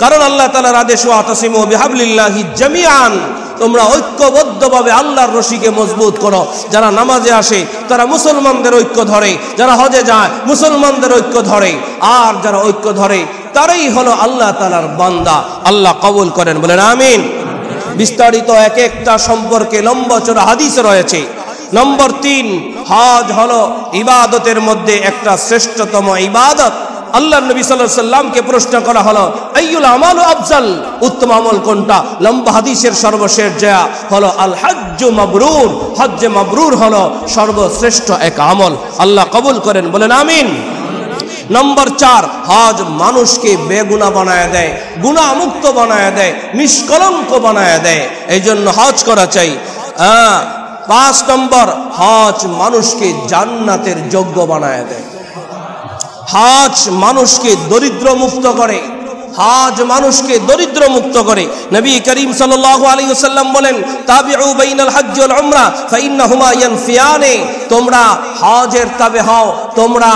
কারণ আল্লাহ তাআলার আদেশ, ওয়াতাসিমু বিহাবলিল্লাহি জামিআন, তোমরা ঐক্যবদ্ধভাবে আল্লাহর রশিকে মজবুত করো। যারা নামাজে আসে তারা মুসলমানদের ঐক্য ধরে, যারা হজে যায় মুসলমানদের ঐক্য ধরে, আর যারা ঐক্য ধরে তারাই হলো আল্লাহ তাআলার বান্দা। আল্লাহ কবুল করেন। বলেন আমিন। বিস্তারিত এক একটা সম্পর্কে লম্বা চড়া হাদিস রয়েছে। নম্বর 3, হজ হলো ইবাদতের মধ্যে একটা শ্রেষ্ঠতম ইবাদত। আল্লাহ নবী সাল্লাল্লাহু আলাইহি সাল্লামকে প্রশ্ন করা হলো আইয়ুল আমালু আফজাল, উত্তম আমল কোনটা? লম্বা হাদিসের সর্বশেষ যা হলো আল হজ্জু মাবরুর, হজ্জে মাবরুর হলো সর্বশ্রেষ্ঠ এক আমল। আল্লাহ কবুল করেন, বলেন আমিন। নম্বর 4, হজ মানুষকে বেগুনা বানায় দেয়, গুনাহমুক্ত বানায় দেয়, নিষ্কলঙ্ক বানায় দেয়, এই জন্য হজ করা চাই। 5 নম্বর, হজ মানুষকে জান্নাতের যোগ্য বানায় দেয়। হজ মানুষকে দরিদ্র মুক্ত করে, হজ মানুষকে দরিদ্র মুক্ত করে। নবী করিম সাল্লাল্লাহু আলাইহি ওয়াসাল্লাম বলেন তাবিউ বাইনাল হজ্জ ওয়াল উমরা ফাইন্নাহুমা ইয়ানফিয়ানে, তোমরা হজের তাবে হও, তোমরা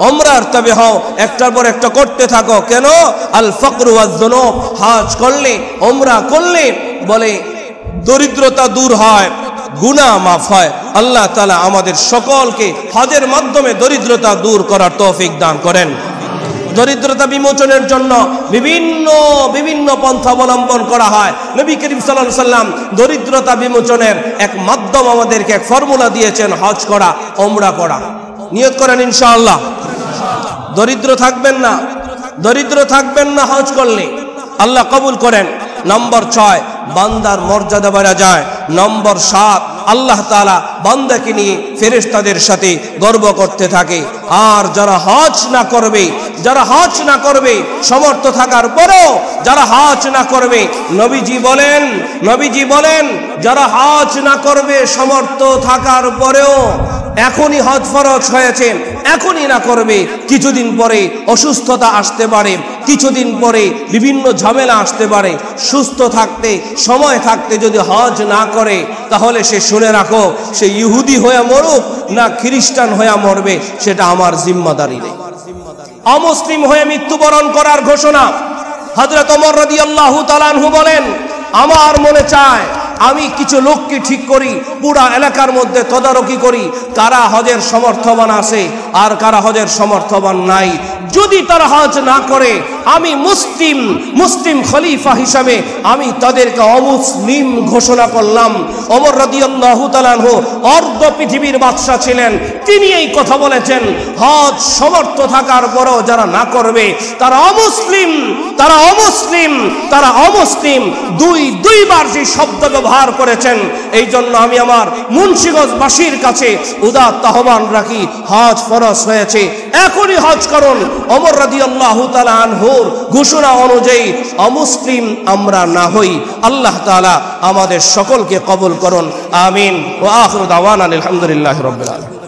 উমরার তাবে হও, একটার পর একটা করতে থাকো। কেন? আল ফাকরু ওয়াজ যুনুব, হজ করলে, উমরা করলে বলে দরিদ্রতা দূর হয়, গুনাহ মাফ হয়। আল্লাহ তাআলা আমাদের সকলকে হজের মাধ্যমে দরিদ্রতা দূর করার তৌফিক দান করেন। দরিদ্রতা বিমোচনের জন্য বিভিন্ন বিভিন্ন পন্থা অবলম্বন করা হয়। নবী করিম সাল্লাল্লাহু আলাইহি ওয়াসাল্লাম দরিদ্রতা বিমোচনের এক মাধ্যম আমাদেরকে এক ফর্মুলা দিয়েছেন, হজ করা, উমরা করা। নিয়ত করেন ইনশাআল্লাহ দরিদ্র থাকবেন না, দরিদ্র থাকবেন না হজ করলে, আল্লাহ কবুল করেন। নম্বর 6, বান্দার মর্যাদা বেড়ে যায়। নম্বর 7, আল্লাহ তাআলা বান্দাকে নিয়ে ফেরেশতাদের সাথে গর্ব করতে থাকে। আর যারা হজ না করবে, যারা হজ না করবে, সমর্থ থাকার পরেও যারা হজ না করবে, নবীজি বলেন যারা হজ না করবে সমর্থ থাকার পরেও, এখনই হজ ফরজ হয়েছে, এখনই না করবে, কিছুদিন পরে অসুস্থতা আসতে পারে, কিছুদিন পরে বিভিন্ন ঝামেলা আসতে পারে, সুস্থ থাকতে সময় থাকতে যদি হজ না করে, তাহলে সে শুনে রাখো, সে ইহুদি হয়ে মরুক না খ্রিস্টান হয়ে মরবে, সেটা আমার জিম্মাদারি নেই। অমুসলিম হয়ে মৃত্যুবরণ করার ঘোষণা। হযরত ওমর রাদিয়াল্লাহু তাআলা আনহু বলেন, আমার মনে চায় আমি কিছু লোককে ঠিক করি, পুরা এলাকার মধ্যে তদারকি করি, কারা হজের সমর্থবান আছে আর কারা হজের সমর্থবান নাই। যদি তারা হজ না করে, আমি মুসলিম খলিফা হিসাবে আমি তাদেরকে অমুসলিম ঘোষণা করলাম। ওমর রাদিয়াল্লাহু তাআলা আনহু অর্ধ পৃথিবীর বাদশা ছিলেন, তিনি এই কথা বলেছেন, হজ সমর্থ থাকার পরও যারা না করবে তারা অমুসলিম, তারা অমুসলিম, তারা অমুসলিম। দুইবার যে শব্দ ব্যবহার করেছেন। এই জন্য আমি আমার মুন্সিগঞ্জবাসীর কাছে উদাত্ত আহ্বান রাখি, হজ ফরজ হয়েছে, এখনই হজ করুন। ওমর রাদিয়াল্লাহু তাআলা আনহুর ঘোষণা অনুযায়ী অমুসলিম আমরা না হই। আল্লাহ তাআলা আমাদের সকলকে কবুল করুন, আমিন। ওয়া আখিরু দাওয়ানা আলহামদুলিল্লাহি রাব্বিল আলামিন।